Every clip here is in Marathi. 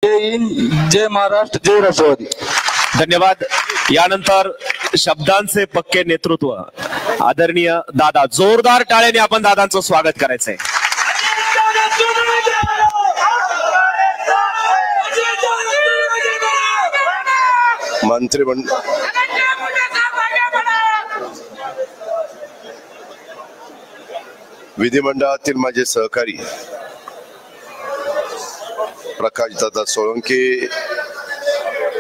जय हिंद, जय महाराष्ट्र, जय राष्ट्रवादी. धन्यवाद. यानंतर शब्दांचे पक्के नेतृत्व आदरणीय दादा, जोरदार टाळ्याने आपण दादांचं स्वागत करायचंय. विधिमंडळातील माझे सहकारी प्रकाशदादा सोळंके,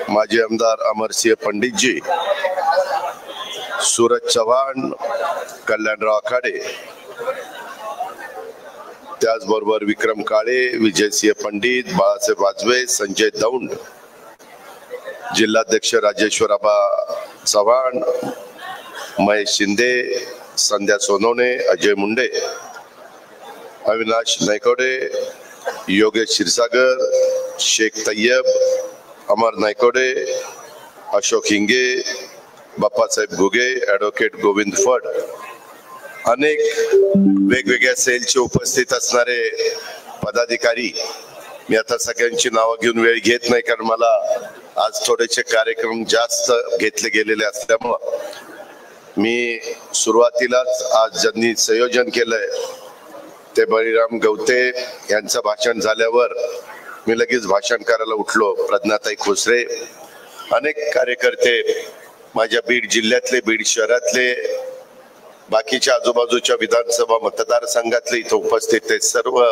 माजी आमदार अमरसिंह पंडितजी, सूरज चव्हाण, कल्याणराव आखाडे, त्याचबरोबर विक्रम काळे, विजयसिंह पंडित, बाळासाहेब वाजवे, संजय दौंड, जिल्हाध्यक्ष राजेश्वर आबा चव्हाण, महेश शिंदे, संध्या सोनवणे, अजय मुंडे, अविनाश नायकोडे, योगेश क्षीरसागर, शेख तय्यब, अमर नायकोडे, अशोक हिंगे, बाप्पासाहेब घुगे, ॲडव्होकेट गोविंद फड, अनेक वेगवेगळ्या सेलचे उपस्थित असणारे पदाधिकारी. मी आता सगळ्यांची नावं घेऊन वेळ घेत नाही, कारण मला आज थोडेसे कार्यक्रम जास्त घेतले गेलेले असल्यामुळं मी सुरुवातीलाच आज ज्यांनी संयोजन केलंय ते बळीराम गवते यांचं भाषण झाल्यावर मी लगेच भाषण करायला उठलो. प्रज्ञाताई खोसरे, अनेक कार्यकर्ते माझ्या बीड जिल्ह्यातले, बीड शहरातले, बाकीच्या आजूबाजूच्या विधानसभा मतदारसंघातले इथं उपस्थित आहेत सर्व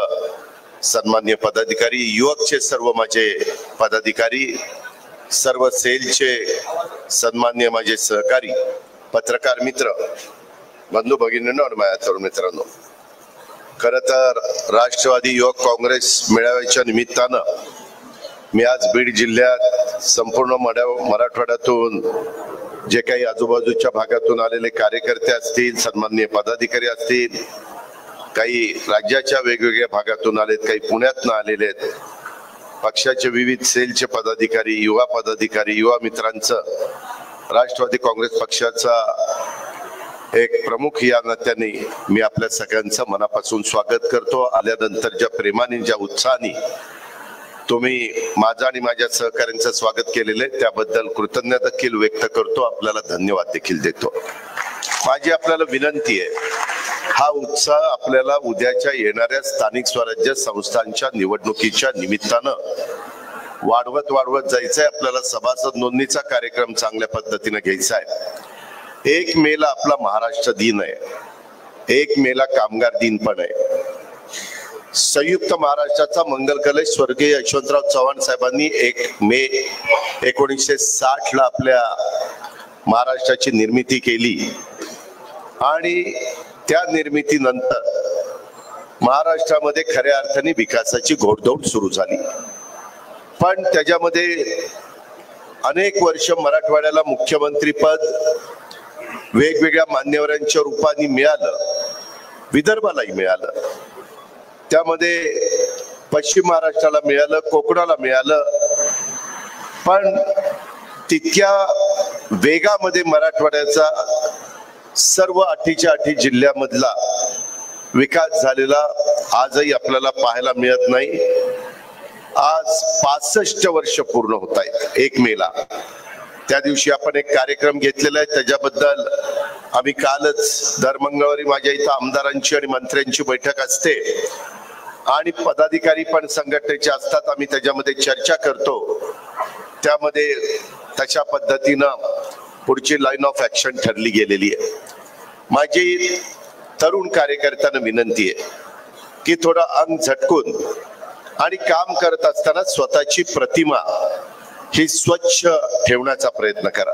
सन्मान्य पदाधिकारी, युवकचे सर्व माझे पदाधिकारी, सर्व सेलचे सन्मान्य माझे सहकारी, पत्रकार मित्र, बंधू भगिनींनो आणि माझ्या तरुण मित्रांनो, खर तर राष्ट्रवादी युवक काँग्रेस मेळाव्याच्या निमित्तानं मी आज बीड जिल्ह्यात संपूर्ण मराठवाड्यातून जे काही आजूबाजूच्या भागातून आलेले कार्यकर्ते असतील, सन्माननीय पदाधिकारी असतील, काही राज्याच्या वेगवेगळ्या भागातून आलेत, काही पुण्यातून आलेले आहेत, पक्षाचे विविध सेलचे पदाधिकारी, युवा पदाधिकारी, युवा मित्रांचं, राष्ट्रवादी काँग्रेस पक्षाचा एक प्रमुख या नात्याने मी आपल्या सगळ्यांचं मनापासून स्वागत करतो. आल्यानंतर ज्या प्रेमाने, ज्या उत्साहाने तुम्ही माझं आणि माझ्या सहकाऱ्यांचं स्वागत केलेले त्याबद्दल कृतज्ञता देखील व्यक्त करतो, आपल्याला धन्यवाद देखील देतो. माझी आपल्याला विनंती आहे, हा उत्साह आपल्याला उद्याच्या येणाऱ्या स्थानिक स्वराज्य संस्थांच्या निवडणुकीच्या निमित्तानं वाढवत जायचंय. आपल्याला सभासद नोंदणीचा कार्यक्रम चांगल्या पद्धतीने घ्यायचा आहे. 1 मेला आपला महाराष्ट्र दिन आहे, 1 मेला कामगार दिन पण आहे. संयुक्त महाराष्ट्राचा मंगल कलश स्वर्गीय यशवंतराव चव्हाण साहेबांनी 1 मे 1960 ला आपल्या महाराष्ट्राची निर्मिती केली आणि त्या निर्मितीनंतर महाराष्ट्रामध्ये खऱ्या अर्थाने विकासाची घोडदौड सुरू झाली. पण त्याच्यामध्ये अनेक वर्ष मराठवाड्याला मुख्यमंत्री पद वेगवेगळ्या मान्यवरांच्या रूपाने मिळालं, विदर्भालाही मिळालं, त्यामध्ये पश्चिम महाराष्ट्राला मिळालं, कोकणाला मिळालं, पण तितक्या वेगामध्ये मराठवाड्याचा सर्व 8च्या 8 जिल्ह्यामधला विकास झालेला आजही आपल्याला पाहायला मिळत नाही. आज 65 वर्ष पूर्ण होत आहेत 1 मेला. त्या दिवशी आपण एक कार्यक्रम घेतलेला आहे, त्याच्याबद्दल आम्ही कालच, दर मंगळवारी माझ्या इथं आमदारांची आणि मंत्र्यांची बैठक असते आणि पदाधिकारी पण संघटनेचे असतात, आम्ही त्याच्यामध्ये चर्चा करतो. त्यामध्ये तशा पद्धतीनं पुढची लाईन ऑफ ऍक्शन ठरली गेलेली आहे. माझी तरुण कार्यकर्त्यांना विनंती आहे की थोडं अंग झटकून आणि काम करत असताना स्वतःची प्रतिमा ही स्वच्छ ठेवण्याचा प्रयत्न करा.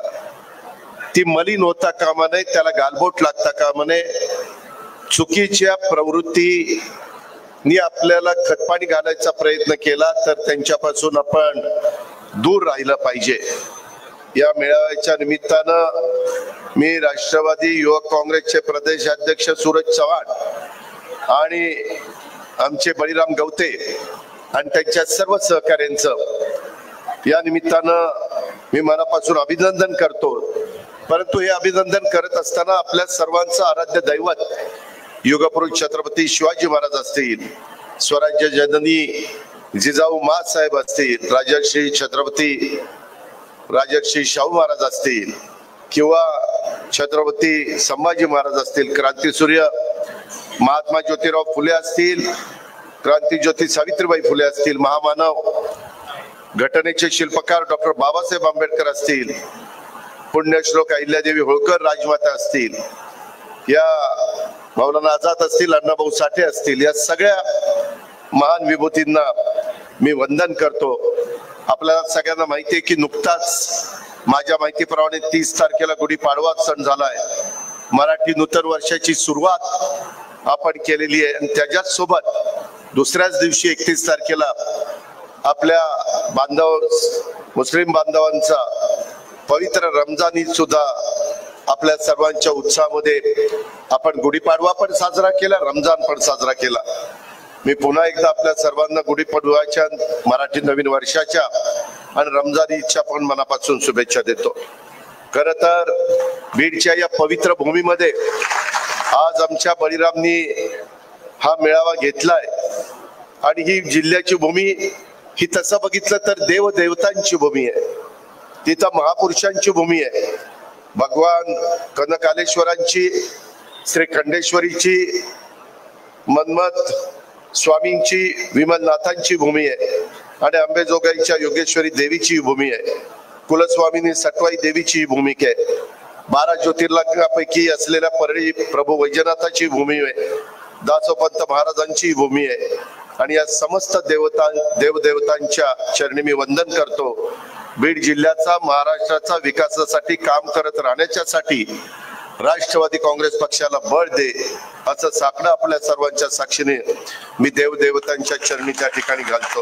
ती मलिन होता कामा नये, त्याला गालबोट लागता कामा नये. चुकीच्या प्रवृत्तीनी आपल्याला खतपाणी घालायचा प्रयत्न केला तर त्यांच्यापासून आपण दूर राहिलं पाहिजे. या मेळाव्याच्या निमित्तानं मी राष्ट्रवादी युवक काँग्रेसचे प्रदेश अध्यक्ष सूरज चव्हाण आणि आमचे बळीराम गवते आणि त्यांच्या सर्व सहकाऱ्यांचं या निमित्तानं मी मनापासून अभिनंदन करतो. परंतु हे अभिनंदन करत असताना आपल्या सर्वांचं आराध्य दैवत युगपुरुष छत्रपती शिवाजी महाराज असतील, स्वराज्य जननी जिजाऊ साहेब असतील, राजर्षी छत्रपती राजर्षी शाहू महाराज असतील किंवा छत्रपती संभाजी महाराज असतील, क्रांतीसूर्य महात्मा ज्योतिराव फुले असतील, क्रांतीज्योती सावित्रीबाई फुले असतील, महामानव घटनेचे शिल्पकार डॉक्टर बाबासाहेब आंबेडकर असतील, पुण्यश्लोक अहिल्यादेवी होळकर राजमाता असतील, या मौलाना आझाद असतील, अण्णाभाऊ साठे असतील, या सगळ्या महान विभूतींना मी वंदन करतो. आपल्याला सगळ्यांना माहिती आहे की नुकताच माझ्या माहितीप्रमाणे 30 तारखेला गुढीपाडवा सण झालाय. मराठी नूतन वर्षाची सुरुवात आपण केलेली आहे आणि त्याच्याच सोबत दुसऱ्याच दिवशी 31 तारखेला आपल्या मुस्लिम बांधवांचा पवित्र रमजान ईद सुद्धा आपल्या सर्वांच्या उत्साहामध्ये आपण गुढीपाडवा पण साजरा केला, रमजान पण साजरा केला. मी पुन्हा एकदा आपल्या सर्वांना गुढीपाडव्याच्या, मराठी नवीन वर्षाच्या आणि रमजान ईदच्या पण मनापासून शुभेच्छा देतो. खर तर बीडच्या या पवित्र भूमीमध्ये आज आमच्या बळीरामनी हा मेळावा घेतलाय आणि ही जिल्ह्याची भूमी ही तसं बघितलं तर देवदेवतांची भूमी आहे. तिथं महापुरुषांची भूमी आहे. भगवान कनकालेश्वरांची, श्री खंडेश्वरीची, मन्मथ स्वामींची, विमलनाथांची भूमी आहे आणि अंबेजोगाईच्या योगेश्वरी देवीची भूमी आहे. कुलस्वामिनी सटवाई देवीची भूमी आहे. 12 ज्योतिर्लिंगापैकी असलेल्या परळी प्रभू वैजनाथाची भूमी आहे. दासोपंत महाराजांची भूमी आहे आणि या समस्त देवदेवतांच्या चरणी मी वंदन करतो. बीड जिल्ह्याचा, महाराष्ट्राचा विकासासाठी काम करत राहण्यासाठी राष्ट्रवादी काँग्रेस पक्षाला बळ दे असं साकडं आपल्या सर्वांच्या साक्षीने मी देवदेवतांच्या चरणी त्या ठिकाणी घालतो.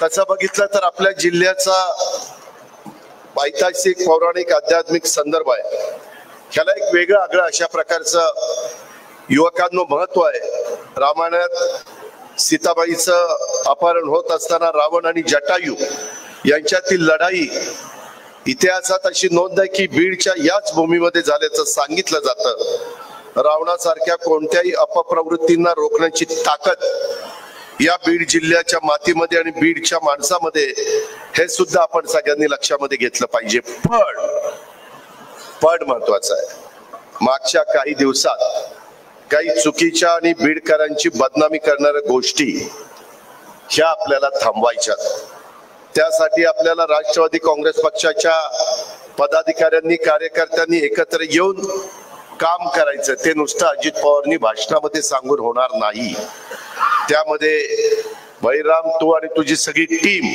तसं बघितलं तर आपल्या जिल्ह्याचा ऐतिहासिक, पौराणिक, आध्यात्मिक संदर्भ आहे. ह्याला एक वेगळं आगळं अशा प्रकारचं युवकांनो महत्व आहे. रामायणात सीताबाईचं अपहरण होत असताना रावण आणि जटायू यांच्यातील लढाई इतिहासात अशी नोंद आहे की बीडच्या याच भूमीमध्ये झाल्याचं सांगितलं जातं. रावणासारख्या कोणत्याही अपप्रवृत्तींना रोखण्याची ताकद या बीड जिल्ह्याच्या मातीमध्ये आणि बीडच्या माणसामध्ये, हे सुद्धा आपण सगळ्यांनी लक्षामध्ये घेतलं पाहिजे. पण महत्वाचं आहे. मागच्या काही दिवसात काही चुकीच्या आणि बीडकरांची बदनामी करणाऱ्या गोष्टी ह्या आपल्याला थांबवायच्या. त्यासाठी आपल्याला राष्ट्रवादी काँग्रेस पक्षाच्या पदाधिकाऱ्यांनी, कार्यकर्त्यांनी एकत्र येऊन काम करायचं. ते नुसतं अजित पवारांनी भाषणामध्ये सांगून होणार नाही. त्यामध्ये बळीराम, तू आणि तुझी सगळी टीम,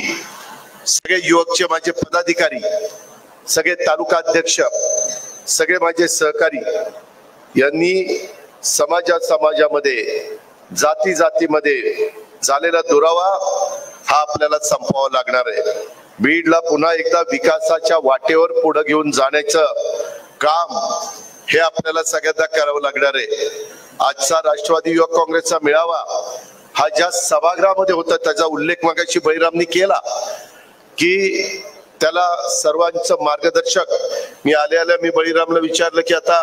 सगळे युवकचे माझे पदाधिकारी, सगळे तालुका अध्यक्ष, सगळे माझे सहकारी यांनी समाजामध्ये, जाती जातीमध्ये झालेला दुरावा हा आपल्याला संपवावा लागणार आहे. बीडला पुन्हा एकदा विकासाच्या वाटेवर पुढे घेऊन जाण्याचं काम हे आपल्याला सगळ्यांना करावं लागणार आहे. आजचा राष्ट्रवादी युवक काँग्रेसचा मेळावा हा ज्या सभागृहामध्ये होता त्याचा उल्लेख मगाशी बळीरामनी केला की त्याला सर्वांचं मार्गदर्शक, मी आल्या मी बळीरामला विचारलं की आता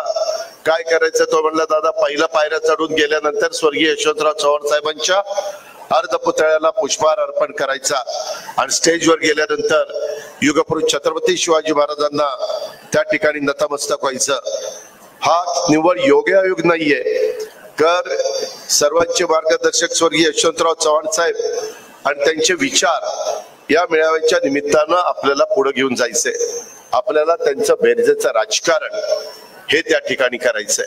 काय करायचं. तो म्हणला, दादा पहिला पायऱ्या चढून गेल्यानंतर स्वर्गीय यशवंतराव चव्हाण साहेबांच्या अर्धपुतळ्याला पुष्पहार अर्पण करायचा आणि स्टेजवर गेल्यानंतर युगपुरुष छत्रपती शिवाजी महाराजांना त्या ठिकाणी नतमस्तक व्हायचं. हा निव्वळ योगायोग नाहीये, तर सर्वांचे मार्गदर्शक स्वर्गीय यशवंतराव चव्हाण साहेब आणि त्यांचे विचार या मेळाव्याच्या निमित्तानं आपल्याला पुढे घेऊन जायचंय. आपल्याला त्यांचं बेरजेचं राजकारण हे त्या ठिकाणी करायचंय.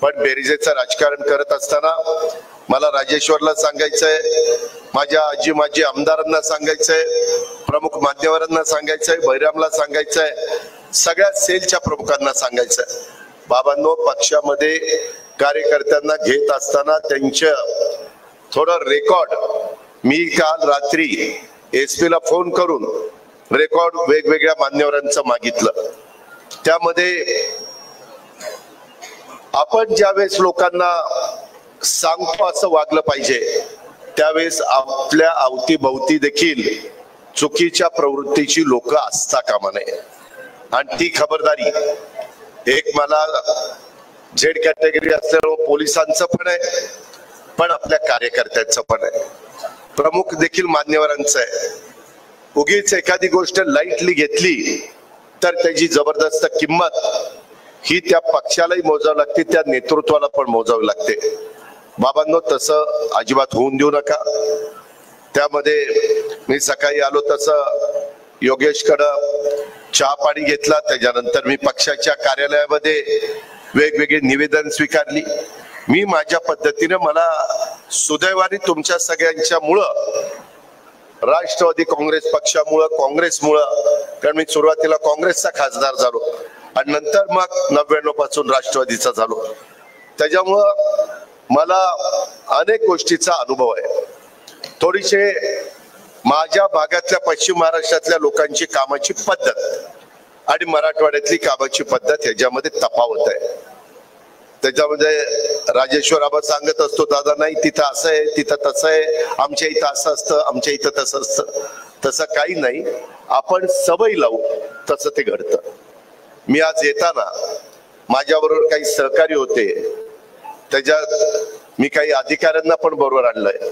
पण बेरजेचं राजकारण करत असताना मला राजेश्वरला सांगायचंय, माझ्या आजी माजी आमदारांना सांगायचंय, प्रमुख मान्यवरांना सांगायचंय, बळीरामला सांगायचंय, सगळ्या सेलच्या प्रमुखांना सांगायचंय, बाबांनो पक्षामध्ये कार्यकर्त्यांना घेत असताना त्यांचं थोडं रेकॉर्ड, मी काल रात्री एसपीला फोन करून रेकॉर्ड वेगवेगळ्या मान्यवरांचं मागितलं. त्यामध्ये आपण ज्यावेळेस लोकांना सांगतो असं वागलं पाहिजे, त्यावेळेस आपल्या अवतीभवती देखील चुकीच्या प्रवृत्तीची लोक असता कामा नये. आणि ती खबरदारी एक मला झेड कॅटेगरी असल्यामुळे पोलिसांचं पण आहे, पण आपल्या कार्यकर्त्यांचं पण आहे. प्रमुख देखील मान्यवरांचा आहे. उगीच एखादी गोष्ट लाईटली घेतली तर त्याची जबरदस्त किंमत ही त्या पक्षालाही मोजावी लागते, त्या नेतृत्वाला पण मोजावी लागते. बाबांनो, तसं अजिबात होऊन देऊ नका. त्यामध्ये मी सकाळी आलो तसं योगेशकडं चहा पाणी घेतला, त्याच्यानंतर मी पक्षाच्या कार्यालयामध्ये वेगवेगळी निवेदन स्वीकारली. मी माझ्या पद्धतीने, मला सुदैवाने तुमच्या सगळ्यांच्या मुळे, राष्ट्रवादी काँग्रेस पक्षामुळं, काँग्रेसमुळं, कारण मी सुरुवातीला काँग्रेसचा खासदार झालो आणि नंतर मग 99 पासून राष्ट्रवादीचा झालो. त्याच्यामुळं मला अनेक गोष्टीचा अनुभव आहे. थोडीशे माझ्या भागातल्या पश्चिम महाराष्ट्रातल्या लोकांची कामाची पद्धत आणि मराठवाड्यातली कामाची पद्धत ह्याच्यामध्ये तफावत आहे. त्याच्यामध्ये राजेश्वर आबा सांगत असतो, दादा नाही तिथं असं आहे, तिथं तसं आहे, आमच्या इथं असं असतं, आमच्या इथं तसं असतं. तसं काही नाही, आपण सवय लावू तसं ते घडतं. मी आज येताना माझ्याबरोबर काही सहकारी होते, त्याच्यात मी काही अधिकाऱ्यांना पण बरोबर आणलंय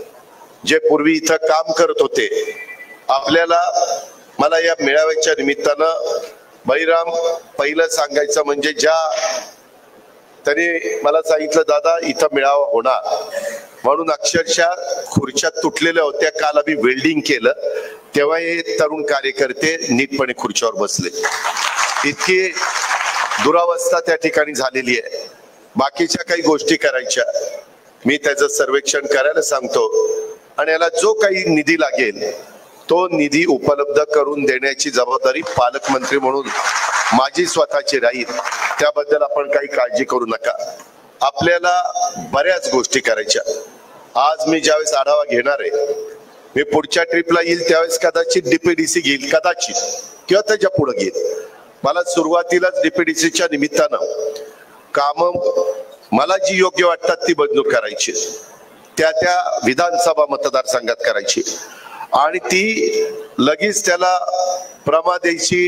जे पूर्वी इथं काम करत होते. आपल्याला, मला या मेळाव्याच्या निमित्तानं बहिराम पहिलं सांगायचं म्हणजे, त्यांनी मला सांगितलं, दादा इथं मेळावा होणार म्हणून अक्षरशः खुर्च्या तुटलेल्या होत्या. काल आम्ही वेल्डिंग केलं तेव्हा हे तरुण कार्यकर्ते नीटपणे खुर्च्यावर बसले. इतकी दुरावस्था त्या ठिकाणी झालेली आहे. बाकीच्या काही गोष्टी करायच्या, मी त्याचं सर्वेक्षण करायला सांगतो आणि याला जो काही निधी लागेल तो निधी उपलब्ध करून देण्याची जबाबदारी पालकमंत्री म्हणून माझी स्वतःची राहील. त्याबद्दल आपण काही काळजी करू नका. आपल्याला बऱ्याच गोष्टी करायच्या. आज मी ज्यावेळेस आढावा घेणार आहे, मी पुढच्या ट्रिपला येईल त्यावेळेस कदाचित डीपीडीसी घेईल, कदाचित, किंवा त्याच्या पुढे घेईल. मला सुरुवातीलाच डीपीडीसीच्या निमित्तानं काम मला जी योग्य वाटतात ती बदलून करायची, त्या विधानसभा मतदारसंघात करायची आणि ती लगेच त्याला प्रमा द्यायची,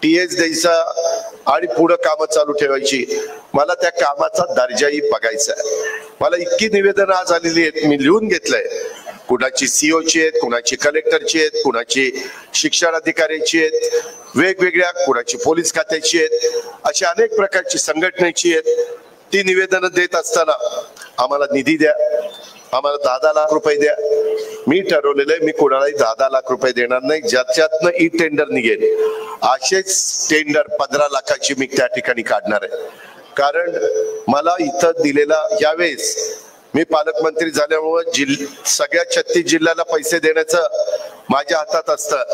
टीएस द्यायचा आणि पुढे कामं चालू ठेवायची. मला त्या कामाचा दर्जाही बघायचा आहे. मला इतकी निवेदन आज आलेली आहेत, मी लिहून घेतलंय. कुणाची सीओची आहेत, कुणाची कलेक्टरची आहेत, कुणाची शिक्षण अधिकाऱ्याची आहेत, वेगवेगळ्या, कुणाची पोलीस खात्याची आहेत, अशा अनेक प्रकारची संघटनेची आहेत. ती निवेदन देत असताना आम्हाला निधी द्या, आम्हाला 10 लाख रुपये द्या. मी ठरवलेलं आहे, मी कोणालाही 10 लाख रुपये देणार नाही. ज्याच्यातनं ई टेंडर निघेल असेच टेंडर 15 लाखाची मी त्या ठिकाणी काढणार आहे. कारण मला इथं दिलेला, यावेळेस मी पालकमंत्री झाल्यामुळे सगळ्या 36 जिल्ह्याला पैसे देण्याचं माझ्या हातात असतं.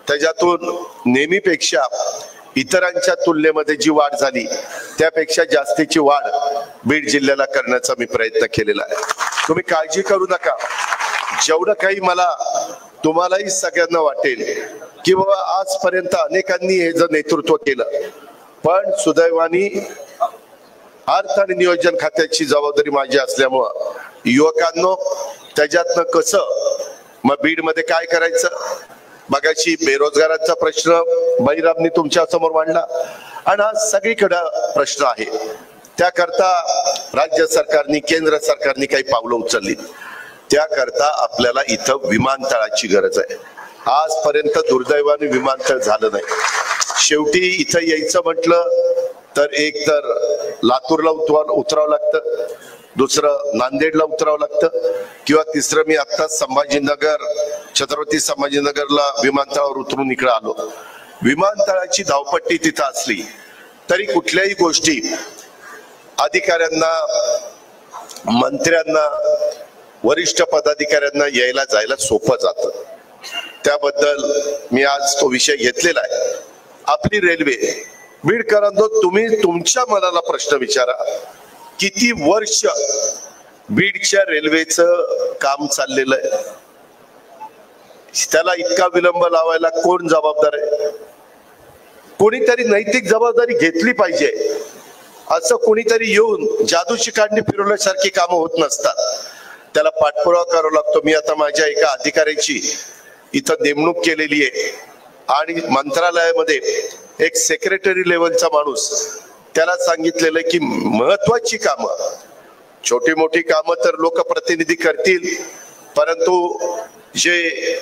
त्याच्यातून नेहमीपेक्षा इतरांच्या तुलनेमध्ये जी वाढ झाली त्यापेक्षा जास्तीची वाढ बीड जिल्ह्याला करण्याचा मी प्रयत्न केलेला आहे. तुम्ही काळजी करू नका. जेवढं काही मला, तुम्हालाही सगळ्यांना वाटेल की बाबा आजपर्यंत अनेकांनी हे जर नेतृत्व केलं, पण सुदैवानी अर्थ आणि नियोजन खात्याची जबाबदारी माझी असल्यामुळं युवकांनो त्याच्यातनं कसं मग बीडमध्ये काय करायचं. मगाशी बेरोजगारांचा प्रश्न बहिरामनी तुमच्या समोर मांडला आणि हा सगळीकडे प्रश्न आहे. त्याकरता राज्य सरकारने, केंद्र सरकारने काही पावलं उचलली. त्याकरता आपल्याला इथं विमानतळाची गरज आहे. आजपर्यंत दुर्दैवाने विमानतळ झालं नाही. शेवटी इथं यायचं म्हटलं तर एक तर लातूरला उतरावं लागतं, दुसरं नांदेडला उतरावं लागतं, किंवा तिसरं मी आता संभाजीनगर, छत्रपती संभाजीनगरला विमानतळावर उतरून इकडे आलो. विमानतळाची धावपट्टी तिथं असली तरी कुठल्याही गोष्टी अधिकाऱ्यांना, मंत्र्यांना, वरिष्ठ पदाधिकाऱ्यांना यायला जायला सोपं जातं. त्याबद्दल मी आज तो विषय घेतलेला आहे. आपली रेल्वे, बीडकरांनो, तुम्ही तुमच्या मनाला प्रश्न विचारा, किती वर्ष बीडच्या रेल्वेचं काम चाललेलं आहे, त्याला इतका विलंब लावायला कोण जबाबदार आहे? कोणीतरी नैतिक जबाबदारी घेतली पाहिजे. असं कोणीतरी येऊन जादूची काढणी फिरवल्यासारखी कामं होत नसतात. त्याला पाठपुरावा करावा लागतो. मी आता माझ्या एका अधिकाऱ्याची इथं नेमणूक केलेली आहे आणि मंत्रालयामध्ये एक सेक्रेटरी लेवलचा माणूस, त्याला सांगितलेलं की महत्वाची कामं, छोटी मोठी कामं तर लोकप्रतिनिधी करतील, परंतु जे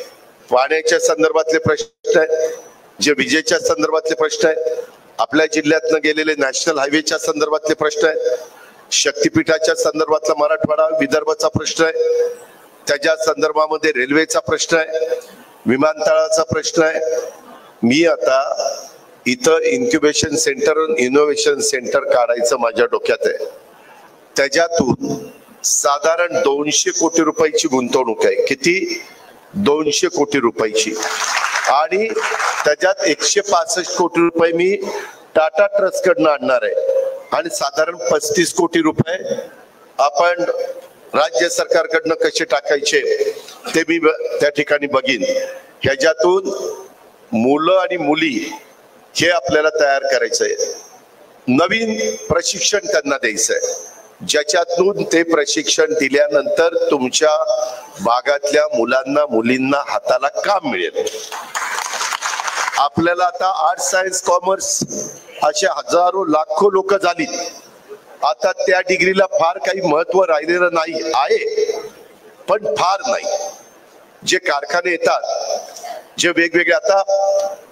पाण्याच्या संदर्भातले प्रश्न आहेत, जे विजेच्या संदर्भातले प्रश्न आहेत, आपल्या जिल्ह्यातनं गेलेले नॅशनल हायवेच्या संदर्भातले प्रश्न आहेत, शक्तीपीठाच्या संदर्भातला मराठवाडा विदर्भाचा प्रश्न आहे, त्याच्या संदर्भामध्ये रेल्वेचा प्रश्न आहे, विमानतळाचा प्रश्न आहे. मी आता इथं इन्क्युबेशन सेंटर इनोव्हेशन सेंटर काढायचं माझ्या डोक्यात आहे. त्याच्यातून साधारण 200 कोटी रुपयाची गुंतवणूक आहे. किती? 200 कोटी रुपयाची. आणि त्याच्यात 165 कोटी रुपये मी टाटा ट्रस्ट कडनं आणणार आहे आणि साधारण 35 कोटी रुपये आपण राज्य सरकारकडनं कसे टाकायचे ते मी त्या ठिकाणी बघीन. ह्याच्यातून मुलं आणि मुली हे आपल्याला तयार करायचंय. नवीन प्रशिक्षण त्यांना द्यायचंय, ज्याच्यातून ते प्रशिक्षण दिल्यानंतर तुमच्या भागातल्या मुलांना मुलींना हाताला काम मिळेल. आपल्याला आता आर्ट्स सायन्स कॉमर्स असे हजारो लाखो लोक झाली. आता त्या डिग्रीला फार काही महत्व राहिलेलं नाही आहे, पण फार नाही. जे कारखाने येतात, जे वेगवेगळे आता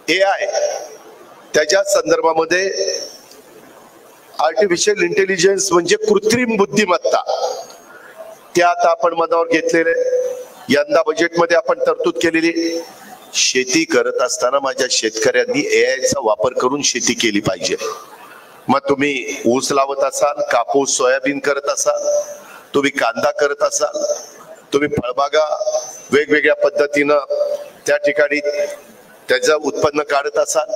AI त्याच्या संदर्भामध्ये आर्टिफिशियल इंटेलिजन्स म्हणजे कृत्रिम बुद्धिमत्ता, त्या आता आपण मनावर घेतलेले. यंदा बजेटमध्ये आपण तरतूद केलेली. शेती करत असताना माझ्या शेतकऱ्यांनी AIचा वापर करून शेती केली पाहिजे. मग तुम्ही ऊस लावत असाल, कापूस सोयाबीन करत असाल, तुम्ही कांदा करत असाल, तुम्ही फळबागा वेगवेगळ्या पद्धतीनं त्या ठिकाणी त्याचं उत्पन्न काढत असाल,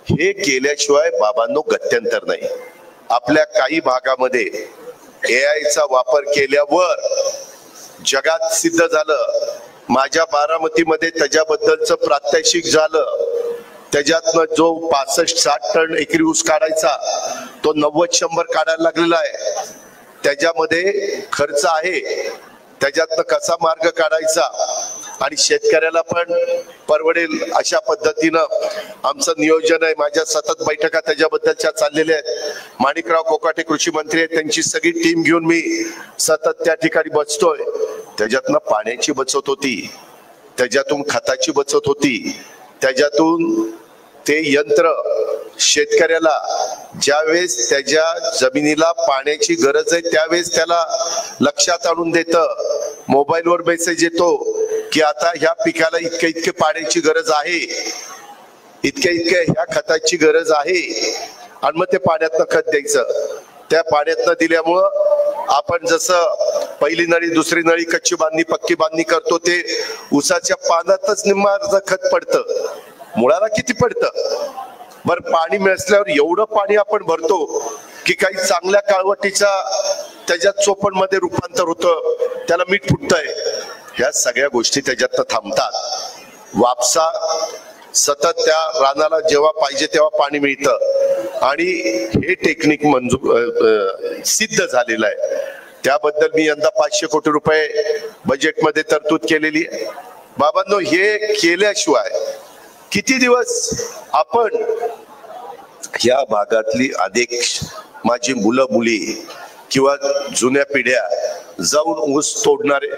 हे केल्याशिवाय बाबांनो गत्यंतर नाही. आपल्या काही भागामध्ये AIचा वापर केल्यावर जगात सिद्ध झालं. माझ्या बारामतीमध्ये त्याच्याबद्दलचं प्रात्यक्षिक झालं. त्याच्यातनं जो 65-60 टन एकरी ऊस काढायचा तो 90-100 काढायला लागलेला आहे. त्याच्यामध्ये खर्च आहे, त्याच्यातनं कसा मार्ग काढायचा आणि शेतकऱ्याला पण परवडेल अशा पद्धतीनं आमचं नियोजन आहे. माझ्या सतत बैठका त्याच्याबद्दलच्या चाललेल्या आहेत. माणिकराव कोकाटे कृषी मंत्री आहेत, त्यांची सगळी टीम घेऊन मी सतत त्या ठिकाणी बसतोय. त्याच्यातनं पाण्याची बचत होती, त्याच्यातून खताची बचत होती, त्याच्यातून ते यंत्र शेतकऱ्याला ज्यावेळेस त्याच्या जमिनीला पाण्याची गरज आहे त्यावेळेस त्याला लक्षात आणून देतं. मोबाईलवर मेसेज येतो की आता ह्या पिकाला इतके पाण्याची गरज आहे, इतके ह्या खताची गरज आहे, आणि मग ते पाण्यातनं खत द्यायचं. त्या पाण्यातनं दिल्यामुळं आपण जसं पहिली नळी दुसरी नळी कच्ची बांधणी पक्की बांधणी करतो, ते ऊसाच्या पानातच निम्मा खत पडतं. मुळाला किती पडतं? बर, पाणी मिळाल्यावर एवढं पाणी आपण भरतो की काही चांगल्या काळवटीचा त्याच्यात चोपण मध्ये रूपांतर होतं, त्याला मीठ फुटतंय. ह्या सगळ्या गोष्टी त्याच्यात थांबतात. वापसा सतत त्या रानाला जेव्हा पाहिजे तेव्हा पाणी मिळतं आणि हे टेक्निक सिद्ध झालेलं आहे. त्याबद्दल मी यंदा 500 कोटी रुपये बजेटमध्ये तरतूद केलेली आहे. बाबांनो, हे केल्याशिवाय किती दिवस आपण या भागातली अनेक माझी मुलं मुली किंवा जुन्या पिढ्या जाऊन ऊस तोडणारे,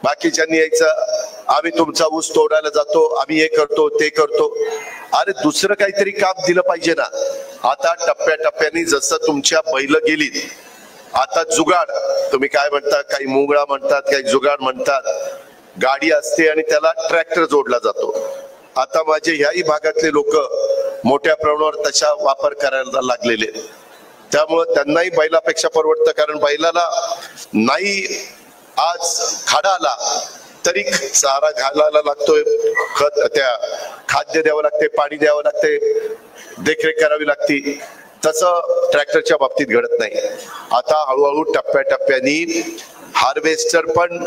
बाकीच्यांनी यायचं आम्ही तुमचा ऊस तोडायला जातो, आम्ही हे करतो ते करतो. अरे दुसरं काहीतरी काम दिलं पाहिजे ना. आता टप्प्याटप्प्याने जसं तुमच्या बैल गेलीत, आता जुगाड, तुम्ही काय म्हणता, काही मुंगळा म्हणतात, काही जुगाड म्हणतात, गाडी असते आणि त्याला ट्रॅक्टर जोडला जातो. आता माझे ह्याही भागातले लोक मोठ्या प्रमाणावर तशा वापर करायला लागलेले. त्यामुळं त्यांनाही बैलापेक्षा परवडतं, कारण बैलाला नाही आज खाडा आला तरी चारा घालायला लागतोय, खत त्या खाद्य द्यावं लागते, पाणी द्यावं लागते, देखरेख करावी लागते. तसं ट्रॅक्टरच्या बाबतीत घडत नाही. आता हळूहळू टप्प्याटप्प्यानी हार्वेस्टर पण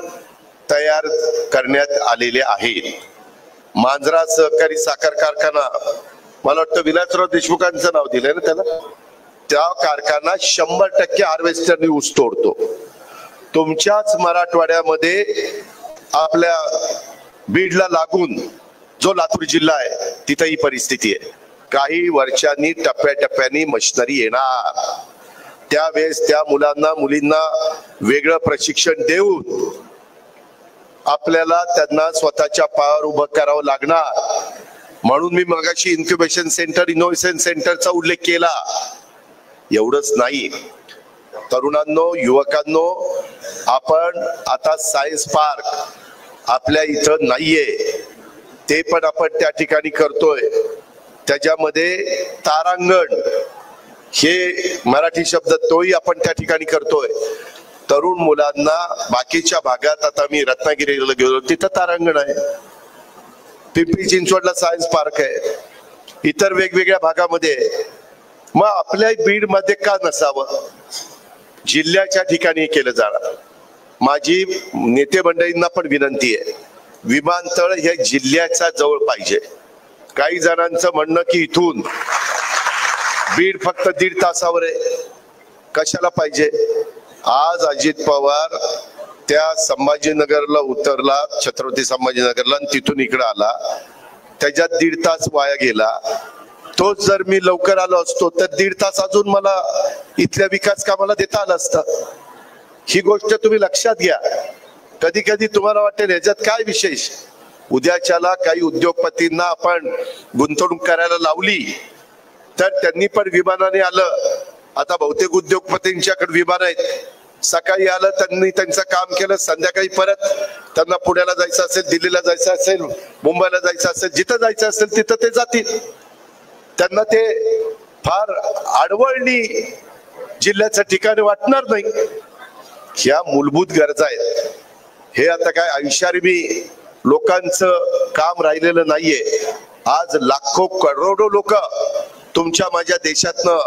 तयार करण्यात आलेले आहेत. मांजरा सहकारी साखर कारखाना, मला वाटतं विलासराव देशमुखांचं नाव दिलंय ना त्याला, त्या कारखाना 100% हार्वेस्टरनी ऊस तोडतो. तुमच्याच मराठवाड्यामध्ये आपल्या बीडला लागून जो लातूर जिल्हा आहे तिथं ही परिस्थिती आहे. काही वर्षांनी टप्प्याटप्प्यानी मशिनरी येणार, त्यावेळेस त्या मुलांना मुलींना वेगळं प्रशिक्षण देऊन आपल्याला त्यांना स्वतःच्या पायावर उभं करावं लागणार. म्हणून मी मगाशी इन्क्युबेशन सेंटर, इनोव्हेशन सेंटरचा उल्लेख केला. एवढंच नाही, तरुणांनो, युवकांनो, आपण आता सायन्स पार्क आपल्या इथं नाहीये, ते पण आपण त्या ठिकाणी करतोय. त्याच्यामध्ये तारांगण हे मराठी शब्द तोही आपण त्या ठिकाणी करतोय. तरुण मुलांना बाकीच्या भागात, आता मी रत्नागिरीला गेलो तिथं तारांगण आहे, पिंपरी चिंचवडला सायन्स पार्क आहे, इतर वेगवेगळ्या भागामध्ये. मग आपल्या बीड मध्ये का नसावं? जिल्ह्याच्या ठिकाणी केलं जाणार. माझी नेते मंडळींना पण विनंती आहे, विमानतळ हे जिल्ह्याच्या जवळ पाहिजे. काही जणांचं म्हणणं की इथून बीड फक्त 1.5 तासावर आहे. कशाला पाहिजे? आज अजित पवार त्या संभाजीनगरला उतरला, छत्रपती संभाजीनगरला, आणि तिथून इकडे आला, त्याच्यात 1.5 तास वाया गेला. तोच जर मी लवकर आलो असतो तर 1.5 तास अजून मला इथल्या विकास कामाला देता आलं असतं. ही गोष्ट तुम्ही लक्षात घ्या. कधी कधी तुम्हाला वाटेल ह्याच्यात काय विशेष, उद्याच्याला काही उद्योगपतींना आपण गुंतवणूक करायला लावली तर त्यांनी पण विमानाने आलं. आता बहुतेक उद्योगपतींच्याकडे विमान आहेत. सकाळी आलं, त्यांनी त्यांचं काम केलं, संध्याकाळी परत त्यांना पुण्याला जायचं असेल, दिल्लीला जायचं असेल, मुंबईला जायचं असेल, जिथं जायचं असेल तिथं ते जातील. त्यांना ते फार आडवळणी जिल्ह्याचं ठिकाण वाटणार नाही. ह्या मूलभूत गरजा आहेत. हे आता काय ऐशारवी लोकांचं काम राहिलेलं नाहीये. आज लाखो करोडो लोक तुमच्या माझ्या देशातनं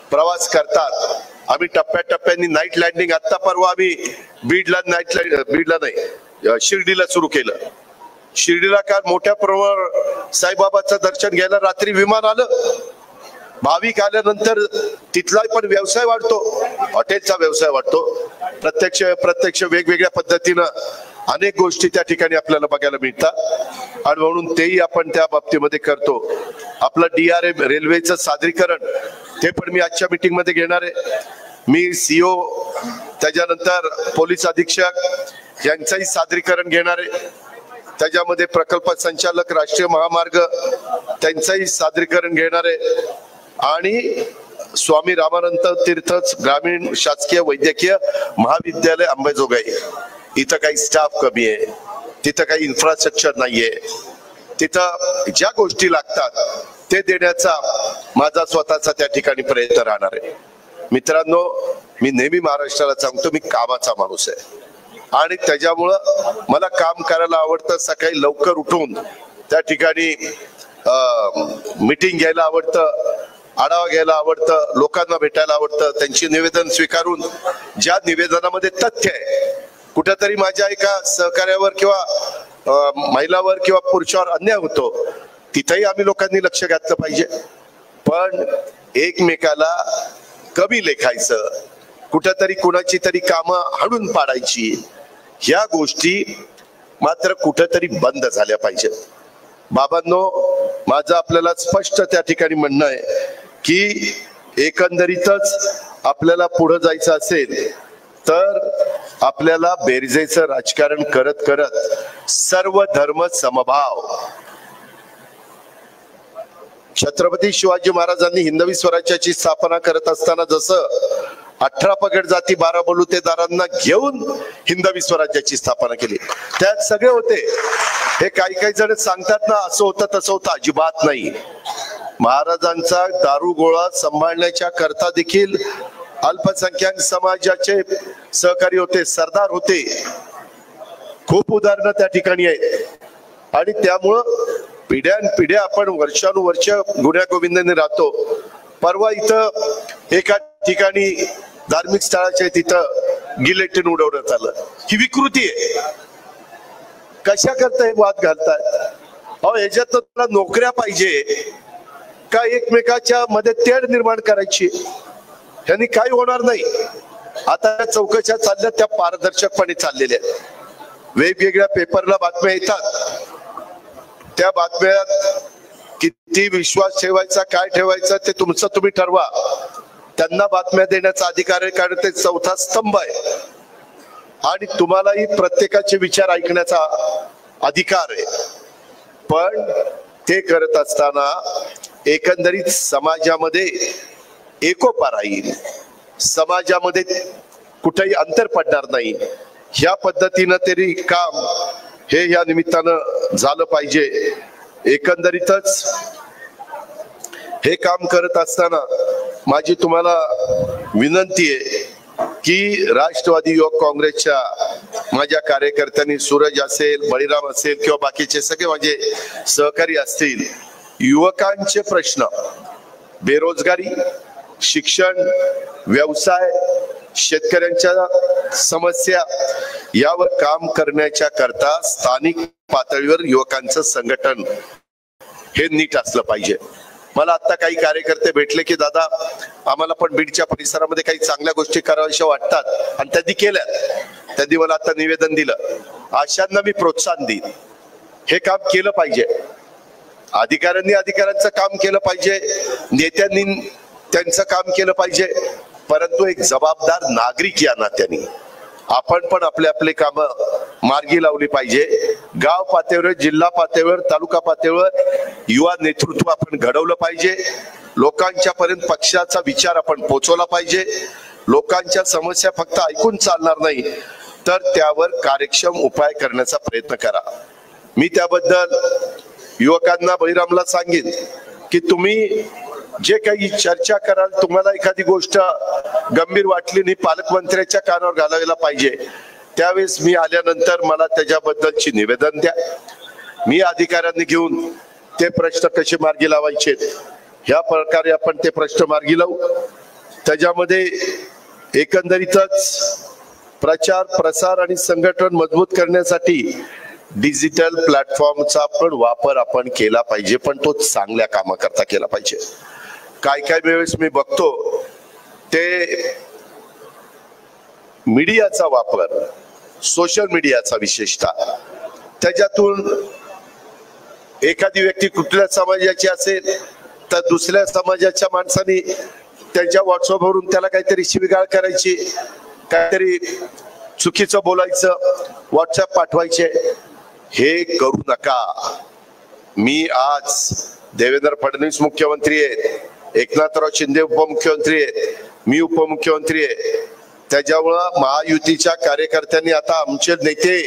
प्रवास करतात. आम्ही टप्प्याटप्प्याने नाईट लँडिंग, आता परवा आम्ही बीडला नाही, शिर्डीला सुरू केलं. शिर्डीला काल मोठ्या प्रमाणावर साईबाबाचं दर्शन घ्यायला रात्री विमान आलं. भाविक आल्यानंतर तिथला पण व्यवसाय वाढतो, हॉटेलचा व्यवसाय वाढतो. प्रत्यक्ष वेगवेगळ्या पद्धतीनं अनेक गोष्टी त्या ठिकाणी आपल्याला बघायला मिळतात आणि म्हणून तेही आपण त्या बाबतीमध्ये करतो. आपलं DRM रेल्वेचं सादरीकरण ते पण मी आजच्या मीटिंग मध्ये घेणार आहे. मी CO, त्याच्यानंतर पोलीस अधीक्षक यांचंही सादरीकरण घेणार आहे. त्याच्यामध्ये प्रकल्प संचालक, राष्ट्रीय महामार्ग त्यांचंही सादरीकरण घेणार आहे. आणि स्वामी रामानंद तीर्थ ग्रामीण शासकीय वैद्यकीय महाविद्यालय अंबाजोगाई, इथं काही स्टाफ कमी आहे, तिथं काही इन्फ्रास्ट्रक्चर नाहीये, तिथं ज्या गोष्टी लागतात ते देण्याचा माझा स्वतःचा त्या ठिकाणी प्रयत्न राहणार आहे. मित्रांनो, मी नेहमी महाराष्ट्राला सांगतो, मी कामाचा माणूस आहे आणि त्याच्यामुळं मला काम करायला आवडतं. सकाळी लवकर उठून त्या ठिकाणी मीटिंग घ्यायला आवडतं, आढावा घ्यायला आवडतं, लोकांना भेटायला आवडतं, त्यांची निवेदन स्वीकारून ज्या निवेदनामध्ये तथ्य आहे, कुठेतरी माझ्या एका सहकार्यावर किंवा महिलावर किंवा पुरुषावर अन्याय होतो, तिथेही आम्ही लोकांनी लक्ष घातलं पाहिजे. पण एकमेकाला कमी लेखायचं, कुठेतरी कुणाची तरी कामं हाणून पाडायची, ह्या गोष्टी मात्र कुठेतरी बंद झाल्या पाहिजेत. बाबांनो, माझं आपल्याला स्पष्ट त्या ठिकाणी म्हणणं आहे की एकंदरीतच आपल्याला पुढे जायचं असेल तर आपल्याला बेरजेचं राजकारण करत करत सर्व धर्म समभाव. छत्रपती शिवाजी महाराजांनी हिंदवी स्वराज्याची स्थापना करत असताना जसं 18 पगड जाती 12 बलुतेदारांना घेऊन हिंदवी स्वराज्याची स्थापना केली, त्यात सगळे होते. हे काही जण सांगतात ना असं होतं तसं होतं, अजिबात नाही. महाराजांचा दारुगोळा सांभाळण्याच्या करता देखील अल्पसंख्याक समाजाचे सहकारी होते, सरदार होते. खूप उदाहरणं त्या ठिकाणी आहेत आणि त्यामुळं पिढ्यानपिढ्या आपण वर्षानुवर्ष गुण्यागोविंदाने राहतो. परवा इथं एका ठिकाणी धार्मिक स्थळाच्या तिथं गिलेटिन उडवण्यात आलं. ही विकृती आहे. कशा करता हे वाद घालतात? अहो, याच्यात तुला नोकऱ्या पाहिजे का एकमेकाच्या मध्ये तेढ निर्माण करायची? यांनी काही होणार नाही. आता चौकशा चालल्या त्या पारदर्शकपणे चाललेल्या आहेत. वेगवेगळ्या पेपरला बातम्या येतात, त्या बातम्यात किती विश्वास ठेवायचा, काय ठेवायचा ते तुमचं तुम्ही ठरवा. त्यांना बातम्या देण्याचा अधिकार आहे कारण ते चौथा स्तंभ आहे. आणि तुम्हालाही प्रत्येकाचे विचार ऐकण्याचा अधिकार आहे, पण ते करत असताना एकंदरीत समाजामध्ये एकोपा राहील, समाजामध्ये कुठेही अंतर पडणार नाही, ह्या पद्धतीनं तरी काम हे या निमित्तानं झालं पाहिजे. एकंदरीतच हे काम करत असताना माझी तुम्हाला विनंती आहे की राष्ट्रवादी युवक काँग्रेसच्या माझ्या कार्यकर्त्यांनी, सूरज असेल, बळीराम असेल किंवा बाकीचे सगळे माझे सहकारी असतील, युवकांचे प्रश्न, बेरोजगारी, शिक्षण, व्यवसाय, शेतकऱ्यांच्या समस्या यावर काम करण्याच्या करता स्थानिक पातळीवर युवकांचं संघटन हे नीट असलं पाहिजे. मला आता काही कार्यकर्ते भेटले की दादा आम्हाला पण बीडच्या परिसरामध्ये काही चांगल्या गोष्टी कराव्याशा वाटतात आणि त्यांनी केल्या. त्यांनी मला आता निवेदन दिलं. अशांना मी प्रोत्साहन देईन. हे काम केलं पाहिजे. अधिकाऱ्यांनी अधिकाऱ्यांचं काम केलं पाहिजे, नेत्यांनी त्यांचं काम केलं पाहिजे, परंतु एक जबाबदार नागरिक या नात्याने आपण पण आपले आपले काम मार्गी लावली पाहिजे. गाव पातळीवर, जिल्हा पातळीवर, तालुका पातळीवर युवा नेतृत्व आपण घडवलं पाहिजे. लोकांच्या पर्यंत पक्षाचा विचार आपण पोहोचवला पाहिजे. लोकांच्या समस्या फक्त ऐकून चालणार नाही, तर त्यावर कार्यक्षम उपाय करण्याचा प्रयत्न करा. मी त्याबद्दल युवकांना, बळीरामला सांगेन की तुम्ही जे काही चर्चा कराल, तुम्हाला एखादी गोष्ट गंभीर वाटली नाही, पालकमंत्र्याच्या कानावर घालायला पाहिजे, त्यावेळेस मी आल्यानंतर मला त्याच्याबद्दलची निवेदन द्या. मी अधिकाऱ्यांनी घेऊन ते प्रश्न कसे मार्गी लावायचे ह्या प्रकारे आपण ते प्रश्न मार्गी लावू. त्याच्यामध्ये एकंदरीतच प्रचार, प्रसार आणि संघटन मजबूत करण्यासाठी डिजिटल प्लॅटफॉर्मचा पण वापर आपण केला पाहिजे, पण तो चांगल्या कामाकरता केला पाहिजे. काय वेळेस मी बघतो ते मीडियाचा वापर, सोशल मीडियाचा विशेषतः, त्याच्यातून एखादी व्यक्ती कुठल्या समाजाची असेल तर दुसऱ्या समाजाच्या माणसाने त्यांच्या व्हॉट्सअपवरून त्याला काहीतरी शिवीगाळ करायची, काहीतरी चुकीचं बोलायचं, व्हॉट्सअप पाठवायचे. हे करू नका. मी आज देवेंद्र फडणवीस मुख्यमंत्री आहेत, एकनाथराव शिंदे उपमुख्यमंत्री आहेत, मी उपमुख्यमंत्री आहे. त्याच्यामुळं महायुतीच्या कार्यकर्त्यांनी आता आमचे नेते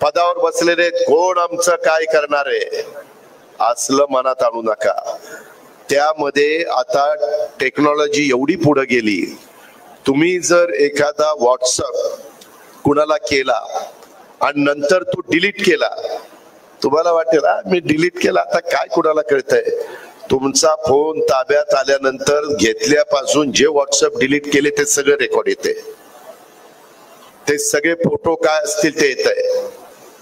पदावर बसलेले आहेत, कोण आमचं काय करणार आहे असलं मनात आणू नका. त्यामध्ये आता टेक्नॉलॉजी एवढी पुढे गेली, तुम्ही जर एखादा व्हॉट्सअप कुणाला केला आणि नंतर तो डिलीट केला, तुम्हाला वाटेल मी डिलीट केला, आता काय कुणाला कळतंय. तुमचा फोन ताब्यात आल्यानंतर घेतल्यापासून जे व्हॉट्सअप डिलीट केले ते सगळे रेकॉर्ड येते, ते सगळे फोटो काय असतील ते येत आहे,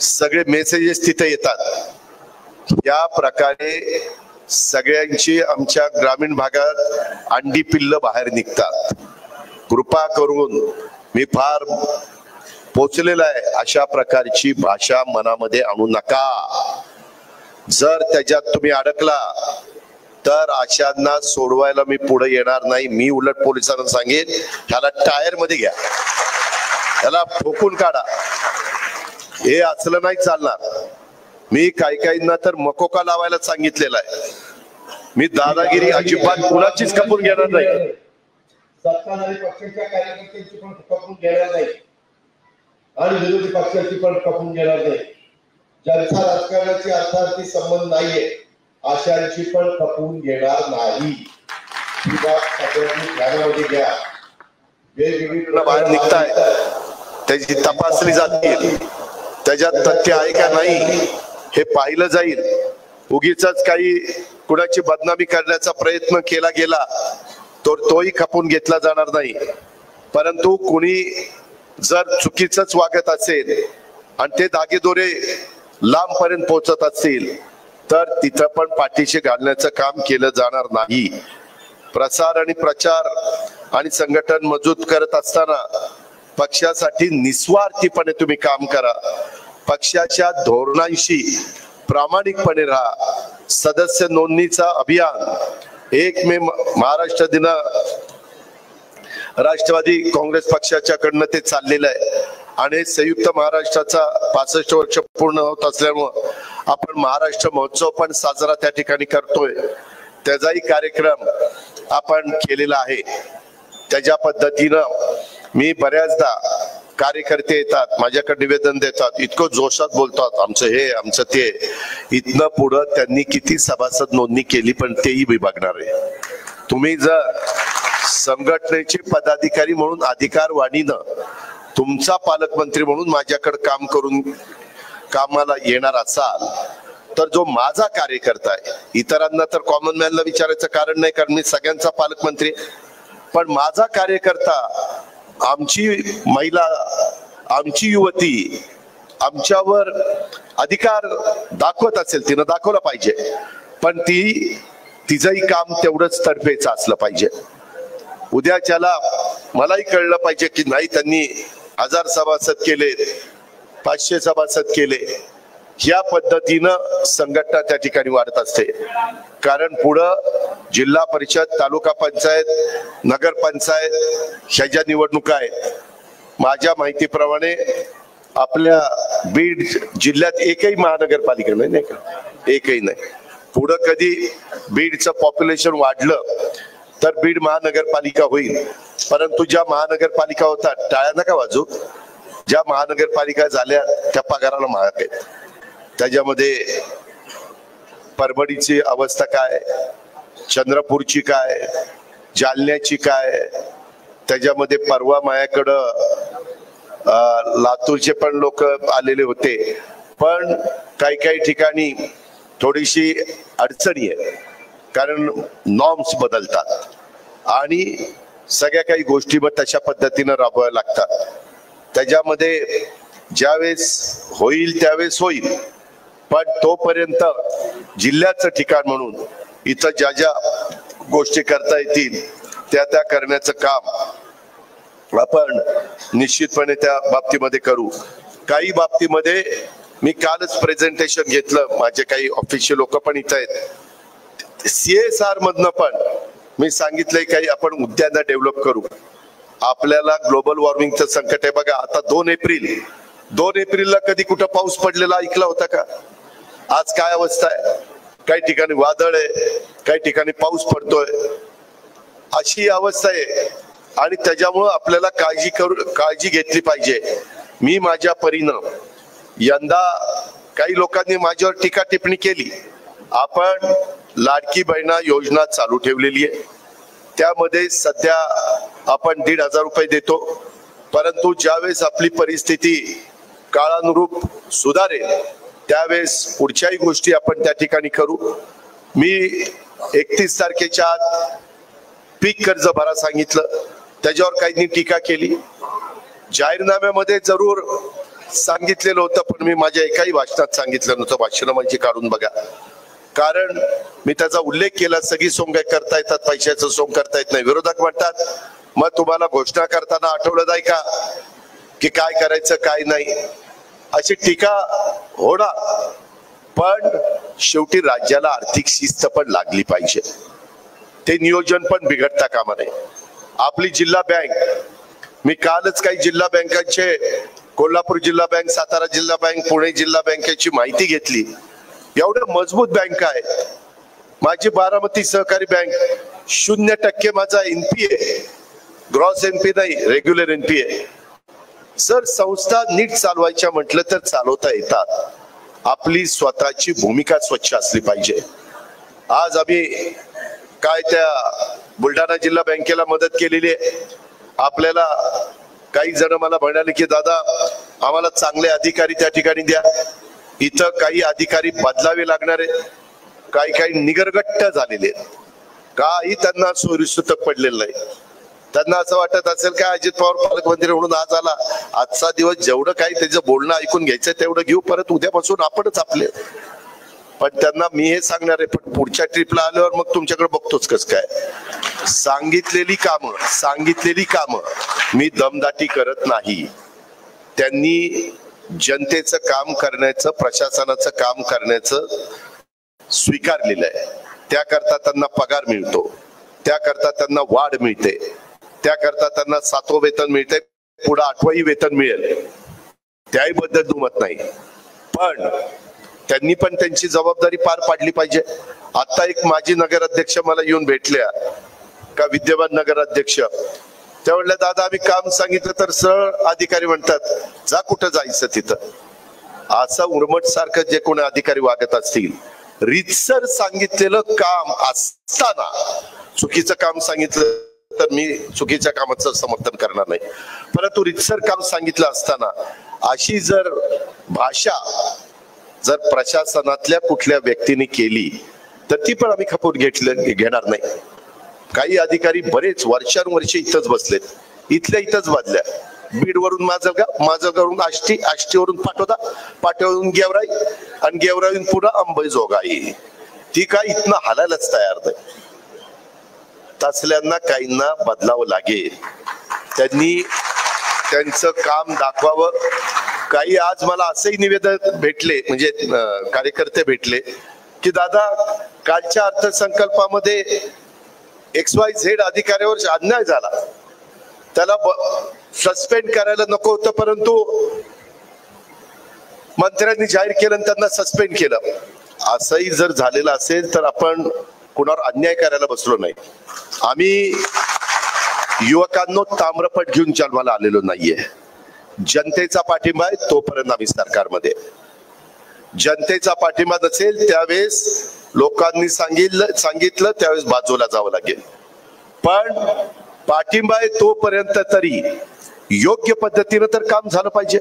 सगळे मेसेजेस तिथे येतात. या प्रकारे सगळ्यांची आमच्या ग्रामीण भागात अंडी पिल्ल बाहेर निघतात. कृपा करून मी फार पोचलेला आहे, अशा प्रकारची भाषा मनामध्ये आणू नका. जर त्याच्यात तुम्ही अडकला तर अशांना सोडवायला मी पुढे येणार नाही. मी उलट पोलिसांना सांगेन, ह्याला टायर मध्ये घ्या, ह्याला ठोकून काढा. हे असलं नाही चालणार. मी काहींना तर मकोका लावायला सांगितलेला आहे. मी दादागिरी अजिबात कुणाचीच खपून घेणार नाही. सत्ताधारी पक्षाच्या कार्यकर्त्यांची पण खपून घेणार नाही आणि विरोधी पक्षाची पण खपून घेणार नाही. ज्यांचा राजकारणाची अर्थार्थी संबंध नाहीये अशांची पण खपून घेणार नाही. ध्यानामध्ये घ्या. वेगवेगळी बाहेर निघताय त्याची तपासणी जातील, त्याच्यात तथ्य आहे का नाही हे पाहिलं जाईल. उगीच काही कुणाची बदनामी करण्याचा प्रयत्न केला गेला तर तोही खपून घेतला जाणार नाही. परंतु कुणी जर चुकीचंच वागत असेल आणि ते धागेदोरे लांबपर्यंत पोहोचत असतील तर तिथं पण पाठीशी घालण्याचं काम केलं जाणार नाही. प्रसार आणि प्रचार आणि संघटन मजबूत करत असताना पक्षासाठी निस्वार्थीपणे तुम्ही काम करा. पक्षाच्या धोरणांशी प्रामाणिकपणे राहा. सदस्य नोंदणीचा अभियान 1 मे महाराष्ट्र दिन राष्ट्रवादी काँग्रेस पक्षाच्या कडनं ते चाललेलं आहे. आणि संयुक्त महाराष्ट्राचा 65 वर्ष पूर्ण होत असल्यामुळं आपण महाराष्ट्र महोत्सव पण साजरा त्या ठिकाणी करतोय. त्याचाही कार्यक्रम आपण केलेला आहे. त्याच्या पद्धतीनं मी बऱ्याचदा कार्यकर्ते येतात, माझ्याकडे निवेदन देतात, इतकं जोशात बोलतात, आमचं हे आमचं ते. इथनं पुढं त्यांनी किती सभासद नोंदणी केली पण तेही विभागणार आहे. तुम्ही जर संघटनेचे पदाधिकारी म्हणून अधिकारवाणीनं तुमचा पालकमंत्री म्हणून माझ्याकडे काम करून कामाला येणार असाल तर जो माझा कार्यकर्ता आहे, इतरांना तर कॉमन मॅनला विचारायचं कारण नाही, कारण मी सगळ्यांचा पालकमंत्री. पण माझा कार्यकर्ता, आमची महिला, आमची युवती आमच्यावर अधिकार दाखवत असेल, तिनं दाखवलं पाहिजे, पण तिचंही काम तेवढंच तडफेचं असलं पाहिजे. उद्याच्याला मलाही कळलं पाहिजे की नाही, त्यांनी 1000 सभासद केले, 500 सभासद केले. ह्या पद्धतीनं संघटना त्या ठिकाणी वाढत असते. कारण पुढं जिल्हा परिषद, तालुका पंचायत, नगरपंचायत ह्या ज्या निवडणुका आहेत, माझ्या माहितीप्रमाणे आपल्या बीड जिल्ह्यात एकही महानगरपालिका नाही का, एकही नाही. पुढं कधी बीडचं पॉप्युलेशन वाढलं तर बीड महानगरपालिका होईल. परंतु ज्या महानगरपालिका होतात, टाळ्या नका वाजू, ज्या महानगरपालिका झाल्या त्या पगाराला महाग आहेत. त्याच्यामध्ये परभणीची अवस्था काय, चंद्रपूरची काय, जालन्याची काय, त्याच्यामध्ये परवा माझ्याकडं लातूरचे पण लोक आलेले होते. पण काही ठिकाणी थोडीशी अडचणी आहे, कारण नॉर्म्स बदलतात आणि सगळ्या काही गोष्टी मग तशा पद्धतीनं राबवायला लागतात. त्याच्यामध्ये ज्यावेळेस होईल त्यावेळेस होईल, पण तोपर्यंत जिल्ह्याचं ठिकाण म्हणून इथं ज्या ज्या गोष्टी करता येतील त्या करण्याचं काम आपण निश्चितपणे त्या बाबतीमध्ये करू. काही बाबतीमध्ये मी कालच प्रेझेंटेशन घेतलं, माझे काही ऑफिसचे लोक पण इथं आहेत. CSR मधनं पण मी सांगितलंय काही आपण उद्यानं डेव्हलप करू. आपल्याला ग्लोबल वॉर्मिंगचं संकट आहे. बघा आता 2 एप्रिलला कधी कुठं पाऊस पडलेला ऐकला होता का? आज काय अवस्था आहे, काही ठिकाणी वादळ आहे, काही ठिकाणी पाऊस पडतोय, अशी अवस्था आहे. आणि त्याच्यामुळं आपल्याला काळजी घेतली पाहिजे. मी माझ्या परीनं यंदा, काही लोकांनी माझ्यावर टीका टिप्पणी केली, आपण लाडकी बहिणा योजना चालू ठेवलेली आहे. त्यामध्ये सध्या आपण 1,500 रुपये देतो. परंतु ज्यावेळेस आपली परिस्थिती काळानुरूप सुधारेल त्यावेळेस पुढच्याही गोष्टी आपण त्या ठिकाणी करू. मी 31 तारखेच्या आत पीक कर्ज भरा सांगितलं, त्याच्यावर काहींनी टीका केली. जाहीरनाम्यामध्ये जरूर सांगितलेलं होतं, पण मी माझ्या एकाही भाषणात सांगितलं नव्हतं. भाषण माझी काढून बघा, कारण मी त्याचा उल्लेख केला. सगळी सोंग करता येतात, पैशाचं सोंग करता येत नाही. विरोधक म्हणतात मग तुम्हाला घोषणा करताना आठवलं नाही का की काय करायचं काय नाही, अशी टीका होणार. पण शेवटी राज्याला आर्थिक शिस्त पण लागली पाहिजे, ते नियोजन पण बिघडता कामा नये. आपली जिल्हा बँक, मी कालच काही जिल्हा बँकांचे, कोल्हापूर जिल्हा बँक, सातारा जिल्हा बँक, पुणे जिल्हा बँकेची माहिती घेतली. एवढ्या मजबूत बँक आहेत. माझी बारामती सहकारी बँक 0% माझा NPA, ग्रॉस NPA नाही, रेग्युलर NPA. सर, संस्था नीट चालवायच्या म्हटलं तर चालवता येतात. आपली स्वतःची भूमिका स्वच्छ असली पाहिजे. आज आम्ही काय त्या बुलढाणा जिल्हा बँकेला मदत केलेली आहे. आपल्याला काही जण मला म्हणाले की दादा आम्हाला चांगले अधिकारी त्या ठिकाणी द्या. इथं काही अधिकारी बदलावे लागणार आहेत, काही निगरगट्ट झालेले आहेत, काही त्यांना सोयीसुतक पडलेलं नाही. त्यांना असं वाटत असेल का अजित पवार पालकमंत्री म्हणून आज आला, आजचा दिवस जेवढं काही त्याचं बोलणं ऐकून घ्यायचं तेवढं घेऊ, परत उद्यापासून आपणच आपले. पण त्यांना मी हे सांगणार आहे, पण पुढच्या ट्रिपला आल्यावर मग तुमच्याकडे बघतोच कस काय. सांगितलेली कामं मी दमदाटी करत नाही. त्यांनी जनतेचं काम करण्याचं, प्रशासनाचं काम करण्याचं स्वीकारलेलं आहे. त्याकरता त्यांना पगार मिळतो, त्याकरता त्यांना वाढ मिळते, त्याकरता त्यांना 7वं वेतन मिळते, पुढे 8वंही वेतन मिळेल. त्याबद्दल दुमत नाही, पण त्यांनी पण त्यांची जबाबदारी पार पाडली पाहिजे. आता एक माजी नगराध्यक्ष मला येऊन भेटल्या का, विद्यमान नगराध्यक्ष, त्या म्हणल्या दादा आम्ही काम सांगितलं तर सरळ अधिकारी म्हणतात जा कुठं जायचं तिथं. असं उर्मट सारखं जे कोणी अधिकारी वागत असतील, रीतसर सांगितलेलं काम असताना चुकीचं काम सांगितलं तर मी चुकीच्या कामाचं समर्थन करणार नाही, परंतु रीतसर काम सांगितलं असताना अशी जर भाषा जर प्रशासनातल्या कुठल्या व्यक्तीने केली तर ती पण आम्ही खपून घेणार नाही. काही अधिकारी बरेच वर्षानुवर्षे इथंच बसलेत, इथल्या इथंच बांधल्या. बीडवरून माझगावरून आष्टी, आष्टीवरून पाटोदा, पाटोद्यावरून गेवराई आणि गेवराईवरून पुन्हा अंबेजोगाई. ती काय इथनं हालायलाच तयार नाही. तसल्यांना काहींना बदलावं लागेल, त्यांनी त्यांचं काम दाखवावं. काही आज मला असंही निवेदन भेटले, म्हणजे कार्यकर्ते भेटले की दादा कालच्या अर्थसंकल्पामध्ये XYZ अधिकाऱ्यावर अन्याय झाला, त्याला सस्पेंड करायला नको होतं, परंतु मंत्र्यांनी जाहीर केलं आणि त्यांना सस्पेंड केलं. असंही जर झालेलं असेल तर आपण कुणावर अन्याय करायला बसलो नाही. आम्ही युवकांनो ताम्रपट घेऊन जन्माला आलेलो नाहीये. जनतेचा पाठिंबा आहे तोपर्यंत आम्ही सरकारमध्ये. जनतेचा पाठिंबा नसेल त्यावेळेस लोकांनी सांगितलं त्यावेळेस बाजूला जावं लागेल. पण पाठिंबा आहे तोपर्यंत तरी योग्य पद्धतीनं तर काम झालं पाहिजे.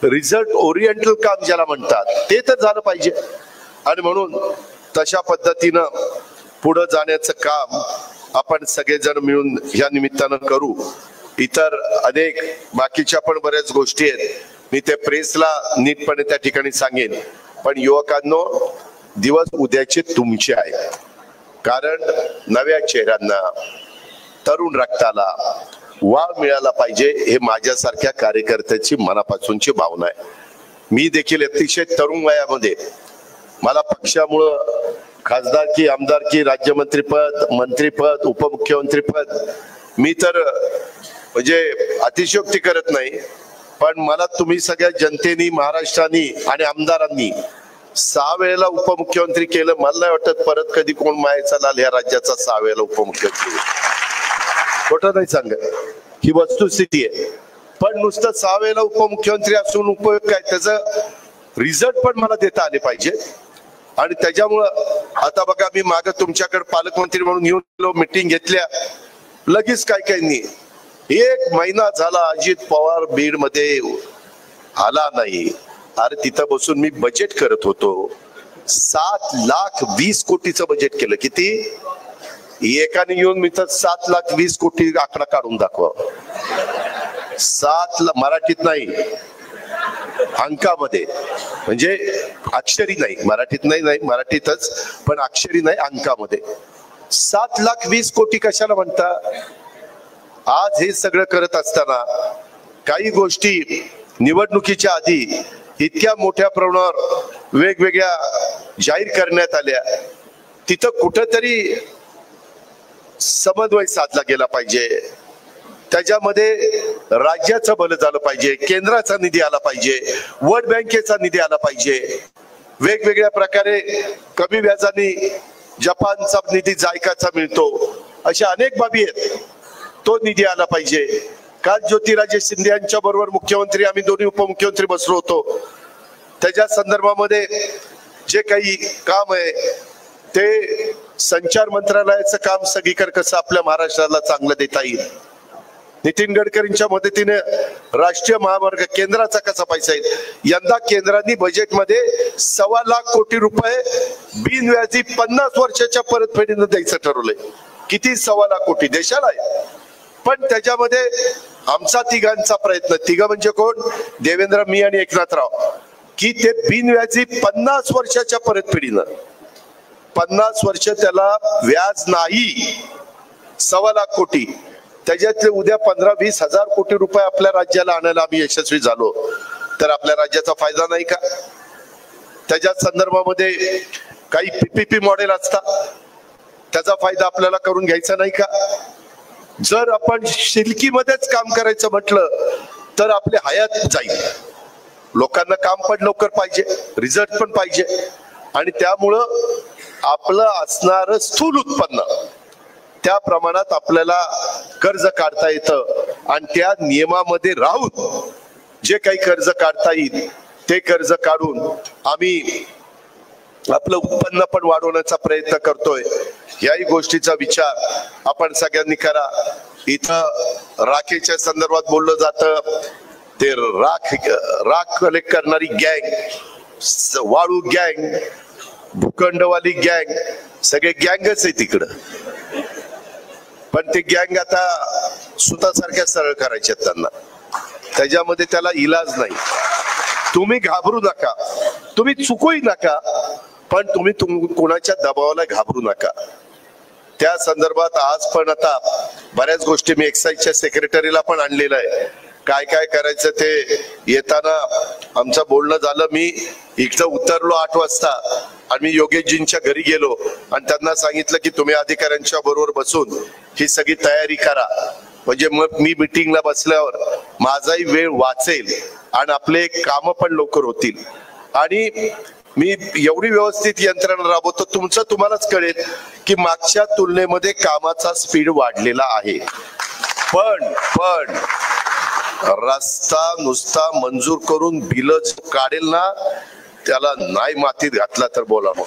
रिझल्ट ओरिएंटल काम ज्याला म्हणतात ते तर झालं पाहिजे. आणि म्हणून तशा पद्धतीनं पुढे जाण्याचं काम आपण सगळेजण मिळून या निमित्तानं करू. इतर अनेक बाकीच्या पण बऱ्याच गोष्टी आहेत, मी ते प्रेसला नीटपणे त्या ठिकाणी सांगेन. पण युवकांनो, दिवस उद्याचे तुमचे आहेत, कारण नव्या चेहऱ्यांना, तरुण रक्ताला वाव मिळाला पाहिजे, हे माझ्यासारख्या कार्यकर्त्याची मनापासूनची भावना आहे. मी देखील अतिशय तरुण वयामध्ये मला पक्षामुळं खासदारकी, आमदारकी, राज्यमंत्रीपद, मंत्रीपद, उपमुख्यमंत्रीपद, मी तर म्हणजे अतिशयोक्ती करत नाही, पण मला तुम्ही सगळ्या जनतेनी, महाराष्ट्रानी आणि आमदारांनी 6 वेळेला उपमुख्यमंत्री केलं. मला नाही वाटत परत कधी कोण मायेचा लाल या राज्याचा 6 वेळेला उपमुख्यमंत्री. खोटं नाही सांगत, ही वस्तुस्थिती आहे. पण नुसतं 6 वेळेला उपमुख्यमंत्री असून उपयोग काय, त्याचं रिझल्ट पण मला देता आले पाहिजे. आणि त्याच्यामुळं आता बघा, मी मागे तुमच्याकडे पालकमंत्री म्हणून येऊन मीटिंग घेतल्या, लगेच काय नाही, 1 महिना झाला अजित पवार बीड मध्ये आला नाही. अरे तिथं बसून मी बजेट करत होतो, 7,20,00,000 बजेट केलं. किती? एकाने येऊन मी तर 7,20,00,000 आकडा काढून दाखवा. 7 मराठीत नाही, अंकामध्ये, म्हणजे अक्षरी नाही, मराठीत नाही, मराठीतच, पण अक्षरी नाही, अंकामध्ये. 7,20,00,000 कशाला म्हणता? आज हे सगळं करत असताना काही गोष्टी निवडणुकीच्या आधी इतक्या मोठ्या प्रमाणावर वेगवेगळ्या जाहीर करण्यात आल्या, तिथं कुठंतरी समन्वय साधला गेला पाहिजे. त्याच्यामध्ये राज्याचं भलं झालं पाहिजे, केंद्राचा निधी आला पाहिजे, वर्ल्ड बँकेचा निधी आला पाहिजे, वेगवेगळ्या प्रकारे कमी व्याजाने जपानचा निधी जायकाचा मिळतो, अशा अनेक बाबी आहेत, तो निधी आला पाहिजे. काल ज्योतिराजे शिंदे यांच्या बरोबर मुख्यमंत्री, आम्ही दोन्ही उपमुख्यमंत्री बसलो होतो. त्याच्या संदर्भामध्ये जे काही काम आहे ते संचार मंत्रालयाचं काम सगळीकडे कसं आपल्या महाराष्ट्राला चांगलं देता येईल, नितीन गडकरींच्या मदतीने राष्ट्रीय महामार्ग केंद्राचा कसा पैसा येईल. यंदा केंद्राने बजेटमध्ये 1.25 कोटी रुपये बिनव्याजी 50 वर्षाच्या परतफेडीनं द्यायचं ठरवलंय. किती? 1.25 कोटी देशाला आहे. पण त्याच्यामध्ये आमचा तिघांचा प्रयत्न, तिघ म्हणजे कोण? देवेंद्र, मी आणि एकनाथराव, की ते बिनव्याजी 50 वर्षाच्या परतफेडीनं, 50 वर्ष त्याला व्याज नाही, 1.25 कोटी, त्याच्यातले उद्या 15-20 हजार कोटी रुपये आपल्या राज्याला आणायला आम्ही यशस्वी झालो तर आपल्या राज्याचा फायदा नाही का? त्याच्या संदर्भामध्ये काही PPP मॉडेल असतात, त्याचा फायदा आपल्याला करून घ्यायचा नाही का? जर आपण शिल्कीमध्येच काम करायचं म्हटलं तर आपली हयात जाईल. लोकांना काम पण लवकर पाहिजे, रिझल्ट पण पाहिजे, आणि त्यामुळं आपलं असणारं स्थूल उत्पन्न त्या प्रमाणात आपल्याला कर्ज काढता येतं, आणि त्या नियमामध्ये राहून जे काही कर्ज काढता येईल ते कर्ज काढून आम्ही आपलं उत्पन्न पण वाढवण्याचा प्रयत्न करतोय. याही गोष्टीचा विचार आपण सगळ्यांनी करा. इथं राखेच्या संदर्भात बोललं जातं, ते राख कलेक्ट करणारी गँग, वाळू गँग, भूखंडवाली गँग, सगळे गँगच आहे तिकडं. पण ते गँग आता सुतासारख्या सरळ करायचे त्यांना, त्याच्यामध्ये त्याला इलाज नाही. तुम्ही घाबरू नका, तुम्ही चुकूही नका, पण तुम्ही कोणाच्या दबावाला घाबरू नका. त्या संदर्भात आज पण आता बऱ्याच गोष्टी मी एक्साईजच्या सेक्रेटरीला पण आणलेलं आहे. काय काय करायचं ते येताना आमचं बोलणं झालं. मी इथं उतरलो 8 वाजता आणि मी योगेशजींच्या घरी गेलो आणि त्यांना सांगितलं की तुम्ही अधिकाऱ्यांच्या बरोबर बसून ही सगळी तयारी करा, म्हणजे मग मी मीटिंगला बसल्यावर माझाही वेळ वाचेल आणि आपले काम पण लवकर होतील. आणि मी एवढी व्यवस्थित यंत्रणा राबवतो, तुमचं तुम्हालाच कळेल की मागच्या तुलनेमध्ये कामाचा स्पीड वाढलेला आहे. पण रस्ता नुसता मंजूर करून बिल काढेल ना, त्याला नाही मातीत घातला तर बोला मग.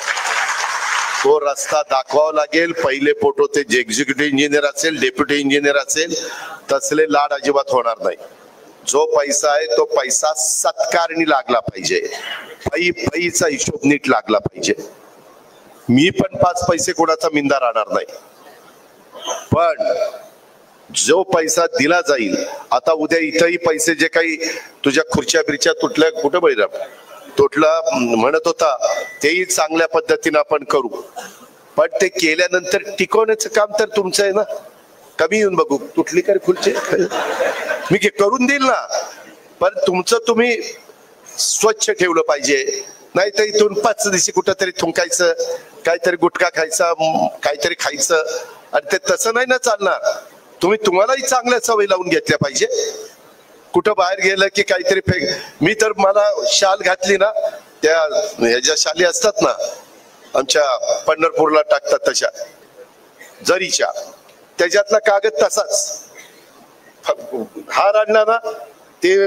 तो रस्ता दाखवावा लागेल. पहिले फोटो ते जे एक्झिक्युटिव्ह इंजिनियर असेल, डेप्युटी इंजिनियर असेल, तसले लाड अजिबात होणार नाही. जो पैसा आहे तो पैसा सत्कारणी लागला पाहिजे, पैसा हिशोब नीट लागला पाहिजे. मी पण 5 पैसे कोणाचा मिंदा राहणार नाही, पण जो पैसा दिला जाईल, आता उद्या इथंही पैसे जे काही तुझ्या खुर्च्या बिरच्या तुटल्या, कुठं बैराम तुटला म्हणत होता, तेही चांगल्या पद्धतीने आपण करू. पण ते केल्यानंतर टिकवण्याचं काम तर तुमचं आहे ना. कमी येऊन बघू तुटली काय खुर्ची, मी करून देईल ना, पण तुमचं तुम्ही स्वच्छ ठेवलं पाहिजे. नाही तर इथून 5 दिवशी कुठंतरी थुंकायचं, काहीतरी गुटखा खायचा, काहीतरी खायचं, आणि ते तसं नाही ना चालणार. तुम्हालाही चांगल्या सवयी लावून घेतल्या पाहिजे. कुठं बाहेर गेलं की काहीतरी मी तर मला शाल घातली ना, त्या ह्याच्या शाली असतात ना आमच्या पंढरपूरला टाकतात तशा जरीच्या, त्याच्यातला कागद तसाच. हार आणला ना, ते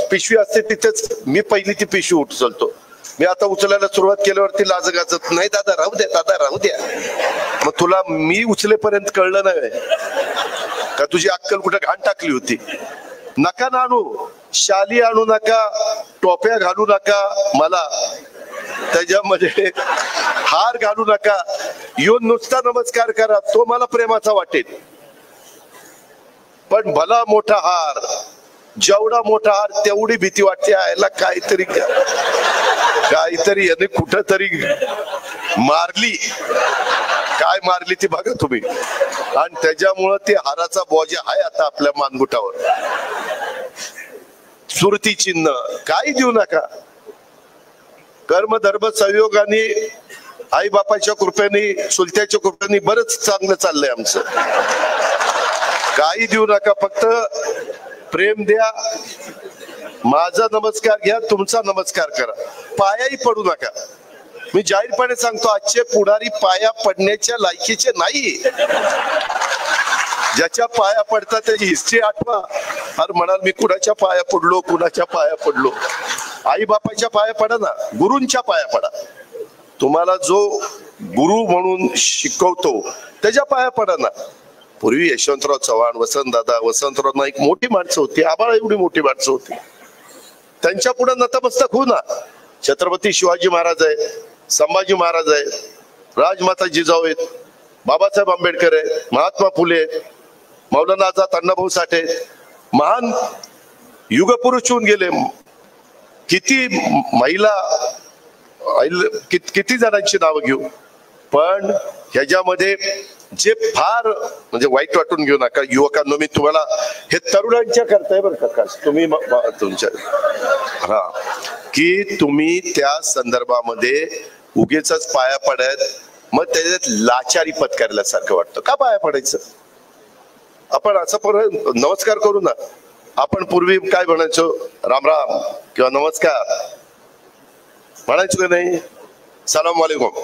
पिशवी असते तिथेच मी पहिली ती पिशवी उचलतो. मी आता उचलायला सुरुवात केल्यावरती लाज गाजत नाही, दादा राहू द्या, दादा राहू द्या. मग तुला मी उचलेपर्यंत कळलं नाही का तुझी अक्कल कुठं घाण टाकली होती. नका ना आणू, शाली आणू नका, टोप्या घालू नका, मला त्याच्यामध्ये हार घालू नका. येऊन नुसता नमस्कार करा, तो मला प्रेमाचा वाटेल. पण भला मोठा हार, जेवढा मोठा हार तेवढी भीती वाटते. यायला काहीतरी याने कुठं तरी मारली, काय मारली ती बघा तुम्ही. आणि त्याच्यामुळं ते हाराचा बोजा आहे आता आपल्या मानगुटावर. सुरती चिन्ह काही देऊ नका. कर्म धर्म संयोगाने, आई बापाच्या कृपेने, चुलत्याच्या कृपेने बरंच चांगलं चाललंय आमचं. काही देऊ नका, फक्त प्रेम द्या. माझा नमस्कार घ्या, तुमचा नमस्कार करा, पायाही पडू नका. मी जाहीरपणे सांगतो, आजचे पुढारी पाया पडण्याच्या लायकीचे नाही. ज्याच्या पाया पडतात त्याची हिस्ट्री आठवा. अरे म्हणाल मी कुणाच्या पाया पडलो, कुणाच्या पाया पडलो. आई बापाच्या पाया पडा ना, गुरूंच्या पाया पडा. तुम्हाला जो गुरु म्हणून शिकवतो त्याच्या पाया पडा ना. पूर्वी यशवंतराव चव्हाण, वसंतराव नाईक मोठी माणसं होती, आबाळ एवढी मोठी माणसं होती. त्यांच्या पुढे नतमस्तक होऊ ना. छत्रपती शिवाजी महाराज आहे, संभाजी महाराज आहे, राजमाता जिजाऊ आहेत, बाबासाहेब आंबेडकर आहे, महात्मा फुले आहेत, मौलाना आझाद अण्णाभाऊ साठे, महान युगपुरुष होऊन गेले. किती महिला, किती जणांची नावं घेऊ. पण ह्याच्यामध्ये जे फार म्हणजे वाईट वाटून घेऊ नका युवकांनो. मी तुम्हाला हे तरुणांच्या करताय बरं का, तुम्ही तुमच्या की तुम्ही त्या संदर्भामध्ये उगीच पाया पडत, मग त्याच्यात लाचारी पत्करल्यासारखं वाटतं. का पाया पडायचं? आपण असं नमस्कार करू ना. आपण पूर्वी काय म्हणायचो, राम राम किंवा नमस्कार म्हणायचो का नाही, सलाम वालेकुम,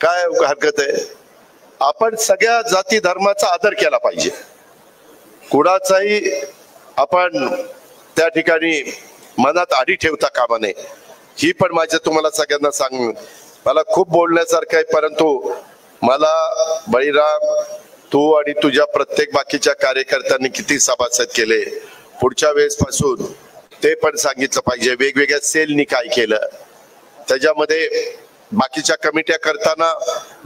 काय हरकत आहे? आपण सगळ्या जाती धर्माचा आदर केला पाहिजे, कुणाचाही आपण त्या ठिकाणी मनात आडी ठेवता कामा नये. ही पण माझ्या तुम्हाला सगळ्यांना सांग, मला खूप बोलण्यासारखं आहे, परंतु मला बळीराम, तू आणि तुझ्या प्रत्येक बाकीच्या कार्यकर्त्यांनी किती सभासद केले, पुढच्या वेळेस पासून ते पण सांगितलं पाहिजे. वेगवेगळ्या सेलनी काय केलं, त्याच्यामध्ये बाकीच्या कमिट्या करताना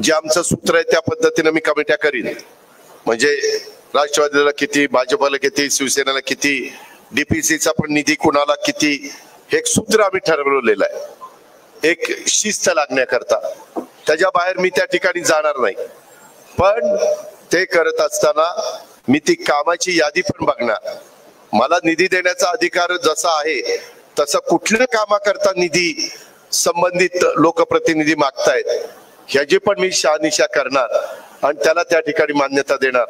जे आमचं सूत्र आहे त्या पद्धतीने मी कमिट्या करीन. म्हणजे राष्ट्रवादीला किती, भाजपला किती, शिवसेनेला किती, डीपीसीचा पण निधी कुणाला किती, हे एक सूत्र आम्ही ठरवलेलं आहे एक शिस्त लागण्याकरता. त्याच्या बाहेर मी त्या ठिकाणी जाणार नाही. पण ते करत असताना मी ती कामाची यादी पण बघणार. मला निधी देण्याचा अधिकार जसा आहे तसं कुठल्या कामाकरता निधी संबंधित लोकप्रतिनिधी मागतायत ह्याची पण मी शहानिशा करणार आणि त्याला त्या ठिकाणी मान्यता देणार.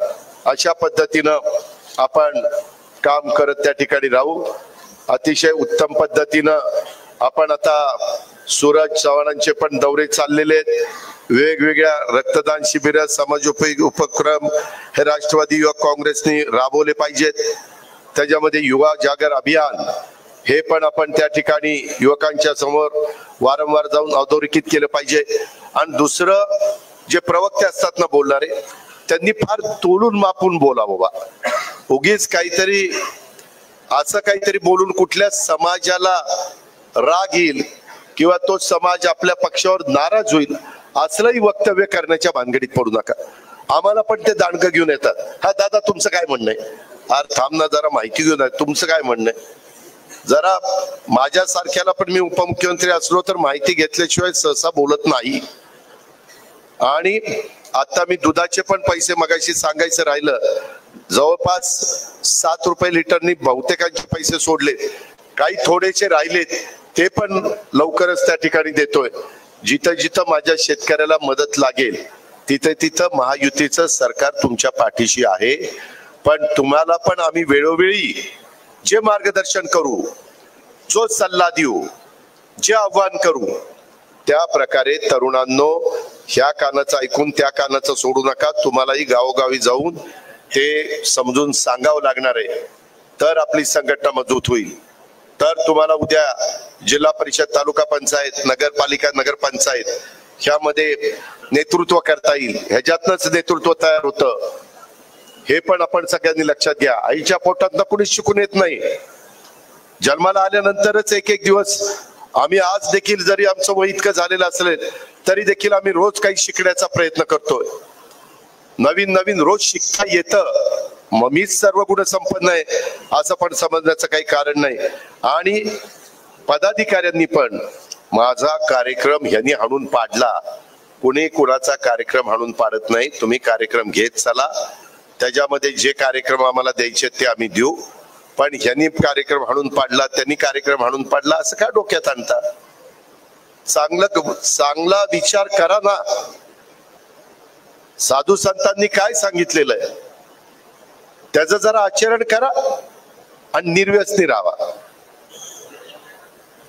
अशा पद्धतीनं आपण काम करत त्या ठिकाणी राहू. अतिशय उत्तम पद्धतीनं आपण आता सूरज चव्हाणांचे पण दौरे चाललेले आहेत. वेगवेगळ्या रक्तदान शिबिर, समाजोपयोगी उपक्रम हे राष्ट्रवादी युवक काँग्रेसने राबवले पाहिजेत. त्याच्यामध्ये युवा जागर अभियान हे पण आपण त्या ठिकाणी युवकांच्या समोर वारंवार जाऊन अधोरेखित केलं पाहिजे. आणि दुसरं, जे प्रवक्ते असतात ना बोलणारे, त्यांनी फार तोलून मापून बोला बाबा. उगीच काहीतरी असं काहीतरी बोलून कुठल्या समाजाला राग येईल किंवा तो समाज आपल्या पक्षावर नाराज होईल असलंही वक्तव्य करण्याच्या भानगडीत पडू नका. आम्हाला पण ते दांडकं घेऊन येतात, हा दादा तुमचं काय म्हणणं आहे, अरे थांब ना जरा माहिती घेऊन आहे, तुमचं काय म्हणणं आहे. जरा माझ्या सारख्याला पण मी उपमुख्यमंत्री असलो तर माहिती घेतल्याशिवाय सहसा बोलत नाही. आणि आता मी दुधाचे पण पैसे मगाशी सांगायचं राहिलं, जवळपास 7 रुपये लिटरनी बहुतेकांचे पैसे सोडले, काही थोडेसे राहिलेत ते पण लवकरच त्या ठिकाणी देतोय. जिथं जिथं माझ्या शेतकऱ्याला मदत लागेल तिथे तिथं महायुतीचं सरकार तुमच्या पाठीशी आहे. पण तुम्हाला पण आम्ही वेळोवेळी जे मार्गदर्शन करू, जो सल्ला देऊ, जे आव्हान करू, त्या प्रकारे तरुणांनो ह्या कानाचं ऐकून त्या कानाचं सोडू नका. तुम्हालाही गावोगावी जाऊन ते समजून सांगावं लागणार आहे, तर आपली संघटना मजबूत होईल. तर तुम्हाला उद्या जिल्हा परिषद, तालुका पंचायत, नगरपालिका, नगरपंचायत ह्यामध्ये नेतृत्व करता येईल. ह्याच्यातनच नेतृत्व तयार होतं, हे पण आपण सगळ्यांनी लक्षात घ्या. आईच्या पोटात कुणीच शिकून येत नाही, जन्माला आल्यानंतरच एक एक दिवस. आम्ही आज देखील जरी आमचं वय इतकं झालेलं असेल तरी देखील आम्ही रोज काही शिकण्याचा प्रयत्न करतोय. नवीन नवीन रोज शिकता येतं. मग मीच सर्व गुण संपन्न आहे असं पण समजण्याचं काही कारण नाही. आणि पदाधिकाऱ्यांनी पण माझा कार्यक्रम ह्यांनी हाणून पाडला, कुणी कुणाचा कार्यक्रम हाणून पाडत नाही. तुम्ही कार्यक्रम घेत चला, त्याच्यामध्ये जे कार्यक्रम आम्हाला द्यायचे ते आम्ही देऊ. पण ह्यांनी कार्यक्रम हाणून पाडला, त्यांनी कार्यक्रम हाणून पाडला असं काय डोक्यात आणता. चांगला विचार करा ना. साधू संतांनी काय सांगितलेलं आहे त्याचं जरा आचरण करा आणि निर्व्यसनी राहा,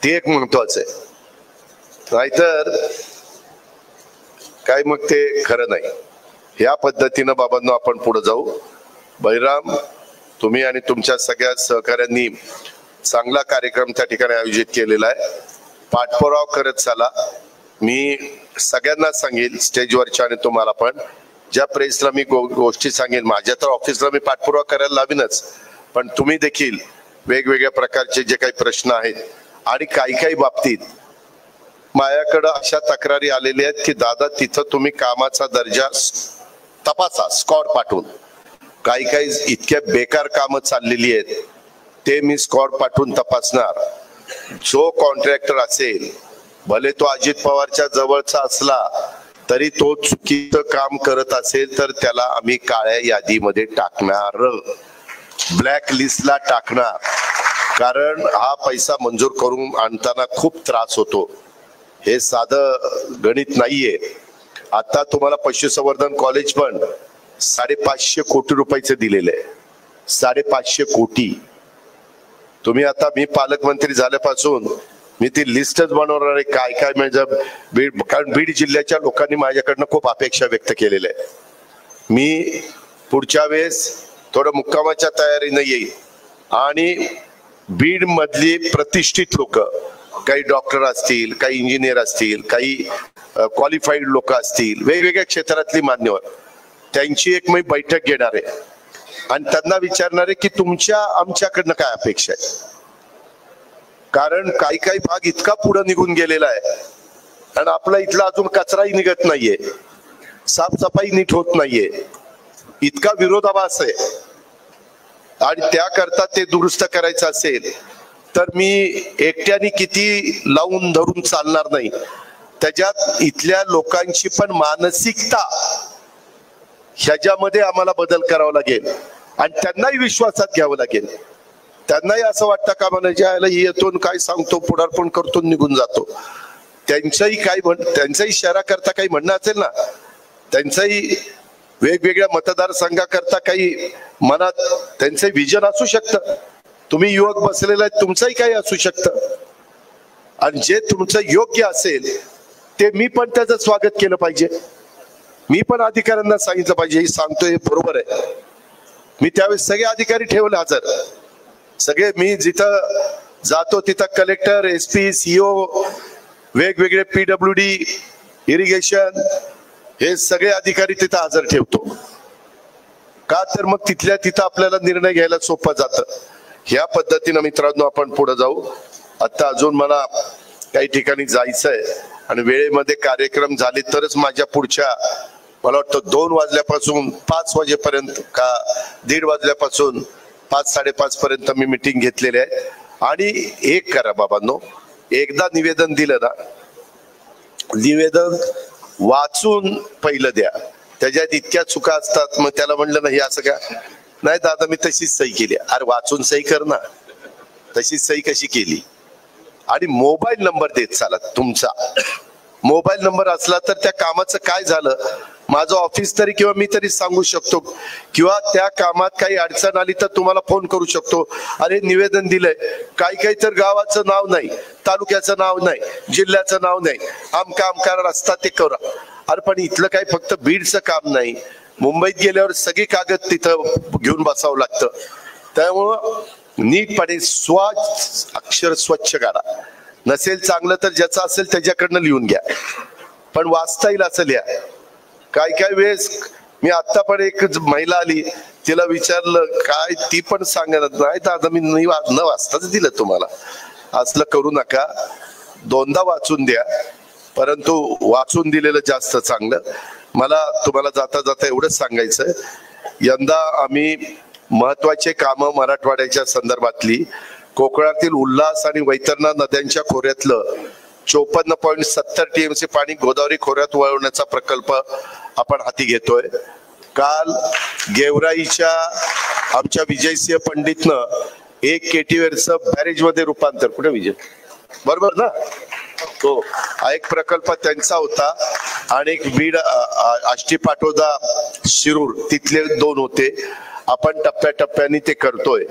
ते एक महत्वाचं आहे. नाहीतर काय मग ते खरं नाही. ह्या पद्धतीनं बाबांनो आपण पुढे जाऊ. बळीराम, तुम्ही आणि तुमच्या सगळ्या सहकाऱ्यांनी चांगला कार्यक्रम त्या ठिकाणी आयोजित केलेला आहे. पाठपुरावा करत चला. मी सगळ्यांना सांगेल, स्टेजवरच्या आणि तुम्हाला पण, ज्या प्रेसला मी गोष्टी सांगेल, माझ्या तर ऑफिसला मी पाठपुरावा करायला लावीनच, पण तुम्ही देखील वेगवेगळ्या प्रकारचे जे काही प्रश्न आहेत आणि काही बाबतीत माझ्याकडे अशा तक्रारी आलेल्या आहेत की दादा तिथं तुम्ही कामाचा दर्जा तपासा स्कॉड पाठवून. काही इतक्या बेकार कामं चाललेली आहेत ते मी स्कॉड पाठवून तपासणार. जो कॉन्ट्रॅक्टर असेल, भले तो अजित पवारच्या जवळचा असला तरी तो चुकीचं काम करत असेल तर त्याला आम्ही काळ्या यादीमध्ये टाकणार, ब्लॅक लिस्टला टाकणार. कारण हा पैसा मंजूर करून आणताना खूप त्रास होतो. हे साधं गणित नाहीये. आता तुम्हाला पशुसंवर्धन कॉलेज पण 550 कोटी रुपयाचे दिलेले आहे. 550 कोटी. तुम्ही आता मी पालकमंत्री झाल्यापासून मी ती लिस्टच बनवणार आहे काय काय म्हणजे बीड, कारण बीड जिल्ह्याच्या लोकांनी माझ्याकडनं खूप अपेक्षा व्यक्त केलेल्या आहे. मी पुढच्या वेळेस थोडं मुक्कामाच्या तयारीनं येईल आणि बीड मधली प्रतिष्ठित लोक, काही डॉक्टर असतील, काही इंजिनियर असतील, काही क्वालिफाईड लोक असतील, वेगवेगळ्या क्षेत्रातली मान्यवर, त्यांची एक मी बैठक घेणार आहे आणि त्यांना विचारणार आहे की तुमच्या आमच्याकडनं काय अपेक्षा आहे. कारण काही काही भाग इतका पुढे निघून गेलेला आहे आणि आपला इथला अजून कचराही निघत नाहीये, साफसफाई नीट होत नाहीये, इतका विरोधाभास आहे आणि त्याकरता ते दुरुस्त करायचं असेल तर मी एकट्याने किती लावून धरून चालणार नाही. त्याच्यात इथल्या लोकांची पण मानसिकता ह्याच्यामध्ये आम्हाला बदल करावा लागेल आणि त्यांनाही विश्वासात घ्यावं लागेल. त्यांनाही असं वाटतं का मला ज्याला येतो काय सांगतो पुढारपण करतो निघून जातो. त्यांचाही शहराकरता काही म्हणणं असेल ना, त्यांचाही वेगवेगळ्या मतदारसंघाकरता काही मनात त्यांचं विजन असू शकतं. तुम्ही युवक बसलेला आहे, तुमचंही काही असू शकतं आणि जे तुमचं योग्य असेल ते मी पण त्याचं स्वागत केलं पाहिजे. मी पण अधिकाऱ्यांना सांगितलं पाहिजे हे सांगतोय बरोबर आहे. मी त्यावेळेस सगळे अधिकारी ठेवले हजर, सगळे मी जिथं जातो तिथं कलेक्टर, SP, CO, वेगवेगळे PWD, इरिगेशन हे सगळे अधिकारी तिथं हजर ठेवतो. का तर मग तिथल्या तिथं आपल्याला निर्णय घ्यायला सोपं जातं. ह्या पद्धतीनं मित्रांनो आपण पुढे जाऊ. आता अजून मला काही ठिकाणी जायचंय आणि वेळेमध्ये कार्यक्रम झाले तरच माझ्या पुढच्या मला वाटतं 2 वाजल्यापासून 5 वाजेपर्यंत का 1:30 वाजल्यापासून 5-5:30 पर्यंत मी मीटिंग घेतलेली आहे. आणि एक करा बाबांनो, एकदा निवेदन दिलं ना, निवेदन वाचून पहिलं द्या. त्याच्यात इतक्या चुका असतात, मग त्याला म्हणलं नाही असं का नाही दादा मी तशीच सही केली. अरे वाचून सही कर ना, तशीच सही कशी केली. आणि मोबाईल नंबर देत चाला. तुमचा मोबाईल नंबर असला तर त्या कामाचं काय झालं माझं ऑफिस तरी किंवा मी तरी सांगू शकतो, किंवा त्या कामात काही अडचण आली तर तुम्हाला फोन करू शकतो. अरे निवेदन दिलंय, काही तर गावाचं नाव नाही, तालुक्याचं नाव नाही, जिल्ह्याचं नाव नाही, आमका रस्ता ते करा. अरे पण इथलं काही फक्त बीडचं काम नाही, मुंबईत गेल्यावर सगळी कागद तिथं घेऊन बसावं लागतं. त्यामुळं नीटपणे अक्षर स्वच्छ काढा. नसेल चांगलं तर ज्याचं असेल त्याच्याकडनं लिहून घ्या, पण वाचता येईल असं लिहा. काही वेळेस मी आता पण एक महिला आली, तिला विचारलं काय, ती पण सांगत नाही दादा मी न वाचताच दिलं तुम्हाला. असलं करू नका, 2दा वाचून द्या, परंतु वाचून दिलेलं जास्त चांगलं. मला तुम्हाला जाता जाता एवढंच सांगायचं, यंदा आम्ही महत्वाचे कामं मराठवाड्याच्या संदर्भातली कोकणातील उल्हास आणि वैतरणा नद्यांच्या खोऱ्यातलं 54.70 TMC पाणी गोदावरी खोऱ्यात वळवण्याचा प्रकल्प आपण हाती घेतोय. काल गेवराईच्या आमच्या विजयसिंह पंडितनं 1 KTवरचं बॅरेज मध्ये रूपांतर, कुठे विजय बरोबर ना, तो एक प्रकल्प त्यांचा होता आणि एक बीड आष्टी पाटोदा शिरूर तिथले 2 होते. आपण टप्प्याटप्प्याने ते करतोय.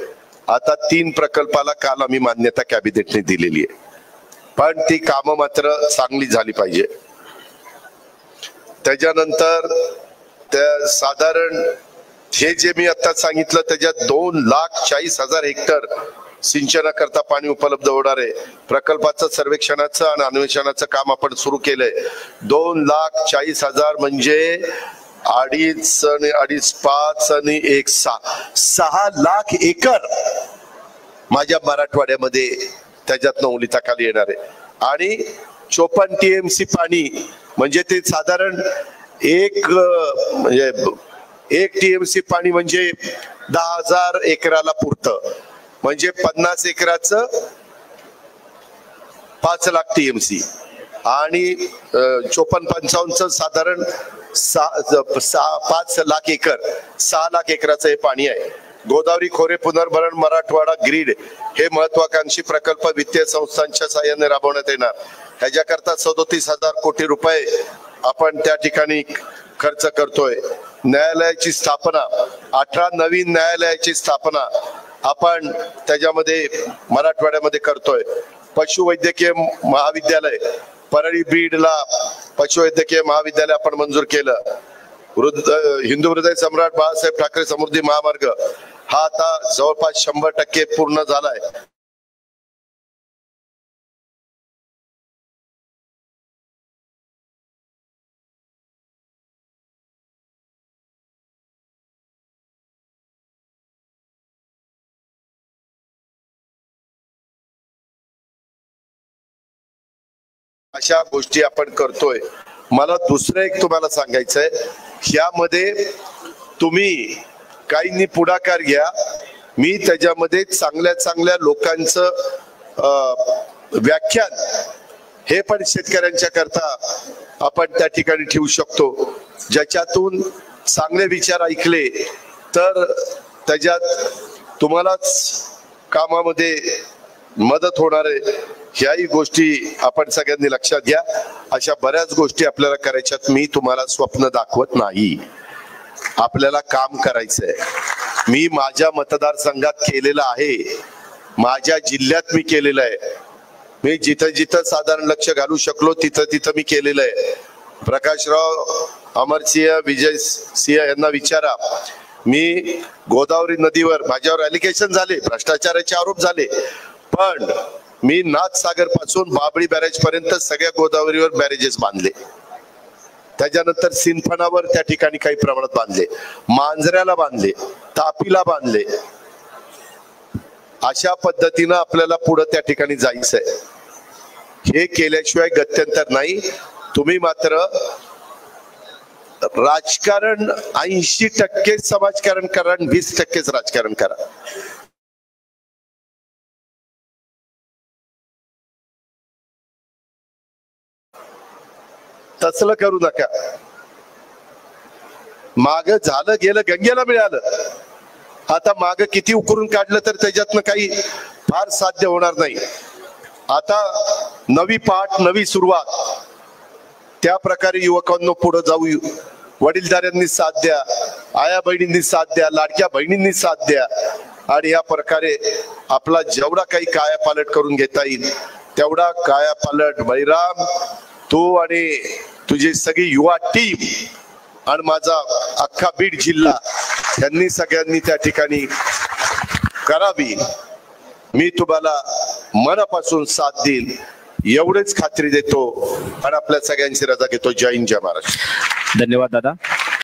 आता 3 प्रकल्पाला काल आम्ही मान्यता कॅबिनेटने दिलेली आहे, पण ती कामं मात्र चांगली झाली पाहिजे. त्याच्यानंतर त्या साधारण हे जे मी आता सांगितलं त्याच्यात 2,40,000 हेक्टर सिंचनाकरता पाणी उपलब्ध होणार आहे. प्रकल्पाचं सर्वेक्षणाचं आणि अन्वेषणाचं काम आपण सुरू केलंय. 2,40,000 म्हणजे 2.5 आणि 2.5, 5 आणि 1, 6 लाख एकर माझ्या मराठवाड्यामध्ये त्याच्यातनं ओलिताखाली येणार आहे. आणि 54 TMC पाणी म्हणजे ते साधारण 1 TMC पाणी म्हणजे 10,000 एकराला पुरतं, म्हणजे 50 एकराचं 5 लाख TMC आणि 54-55 साधारण 5 लाख एकर, 6 लाख एकराचं हे पाणी आहे. गोदावरी खोरे पुनर्भरण मराठवाडा ग्रीड हे महत्वाकांक्षी प्रकल्प वित्तीय संस्थांच्या साहाय्याने राबवण्यात येणार. ह्याच्याकरता 37,000 कोटी रुपये आपण त्या ठिकाणी खर्च करतोय. न्यायालयाची स्थापना 18 नवीन न्यायालयाची स्थापना आपण त्याच्यामध्ये मराठवाड्यामध्ये करतोय. पशुवैद्यकीय महाविद्यालय परळी बीडला पशुवैद्यकीय महाविद्यालय आपण मंजूर केलं. हिंदू हृदय सम्राट बाळासाहेब ठाकरे समृद्धी महामार्ग हा आता जवळपास 100% पूर्ण झालाय. अशा गोष्टी आपण करतोय. मला दुसरं एक तुम्हाला सांगायचंय, ह्यामध्ये तुम्ही काहींनी पुढाकार घ्या. मी त्याच्यामध्ये चांगल्या चांगल्या लोकांचं व्याख्यान हे पण शेतकऱ्यांच्या करता आपण त्या ठिकाणी ठेवू शकतो, ज्याच्यातून चांगले विचार ऐकले तर त्याच्यात तुम्हालाच कामामध्ये मदत होणार आहे. ह्याही गोष्टी आपण सगळ्यांनी लक्षात घ्या. अशा बऱ्याच गोष्टी आपल्याला करायच्यात. मी तुम्हाला स्वप्न दाखवत नाही, आपल्याला काम करायचंय. मी माझ्या मतदारसंघात केलेलं आहे, माझ्या जिल्ह्यात मी केलेलं आहे. मी जिथं जिथं साधारण लक्ष घालू शकलो तिथं तिथं मी केलेलं आहे. प्रकाशराव, अमरसिंह, विजय सिंह यांना विचारा. मी गोदावरी नदीवर माझ्यावर ॲलिगेशन झाले, भ्रष्टाचाराचे आरोप झाले, पण मी नाथसागर पासून बाबळी बॅरेज पर्यंत सगळ्या गोदावरीवर बॅरेजेस बांधले. त्याच्यानंतर सिंदफणावर त्या ठिकाणी काही प्रमाणात बांधले, मांजऱ्याला बांधले, तापीला बांधले. अशा पद्धतीनं आपल्याला पुढे त्या ठिकाणी जायचंय. हे केल्याशिवाय गत्यंतर नाही. तुम्ही मात्र राजकारण 80% समाजकारण करा, 20%च राजकारण करा. तसलं करू नका. माग झालं गेलं, गंगेला मिळालं. आता माग किती उकरून काढलं तर त्याच्यातनं काही फार साध्य होणार नाही. आता नवी पाठ, नवी सुरुवात, त्या प्रकारे युवकांना पुढे जाऊ. वडीलधाऱ्यांनी साथ द्या, आया बहिणींनी साथ द्या, लाडक्या बहिणींनी साथ द्या, आणि या प्रकारे आपला जेवढा काही कायापालट करून घेता येईल तेवढा कायापालट. बळीराम, तू आणि तुझी सगळी युवा टीम आणि माझा अख्खा बीड जिल्हा यांनी सगळ्यांनी त्या ठिकाणी करावी. मी तुम्हाला मनापासून साथ देईल एवढेच खात्री देतो आणि आपल्या सगळ्यांची रजा घेतो. जय हिंद, जय महाराष्ट्र. धन्यवाद दादा.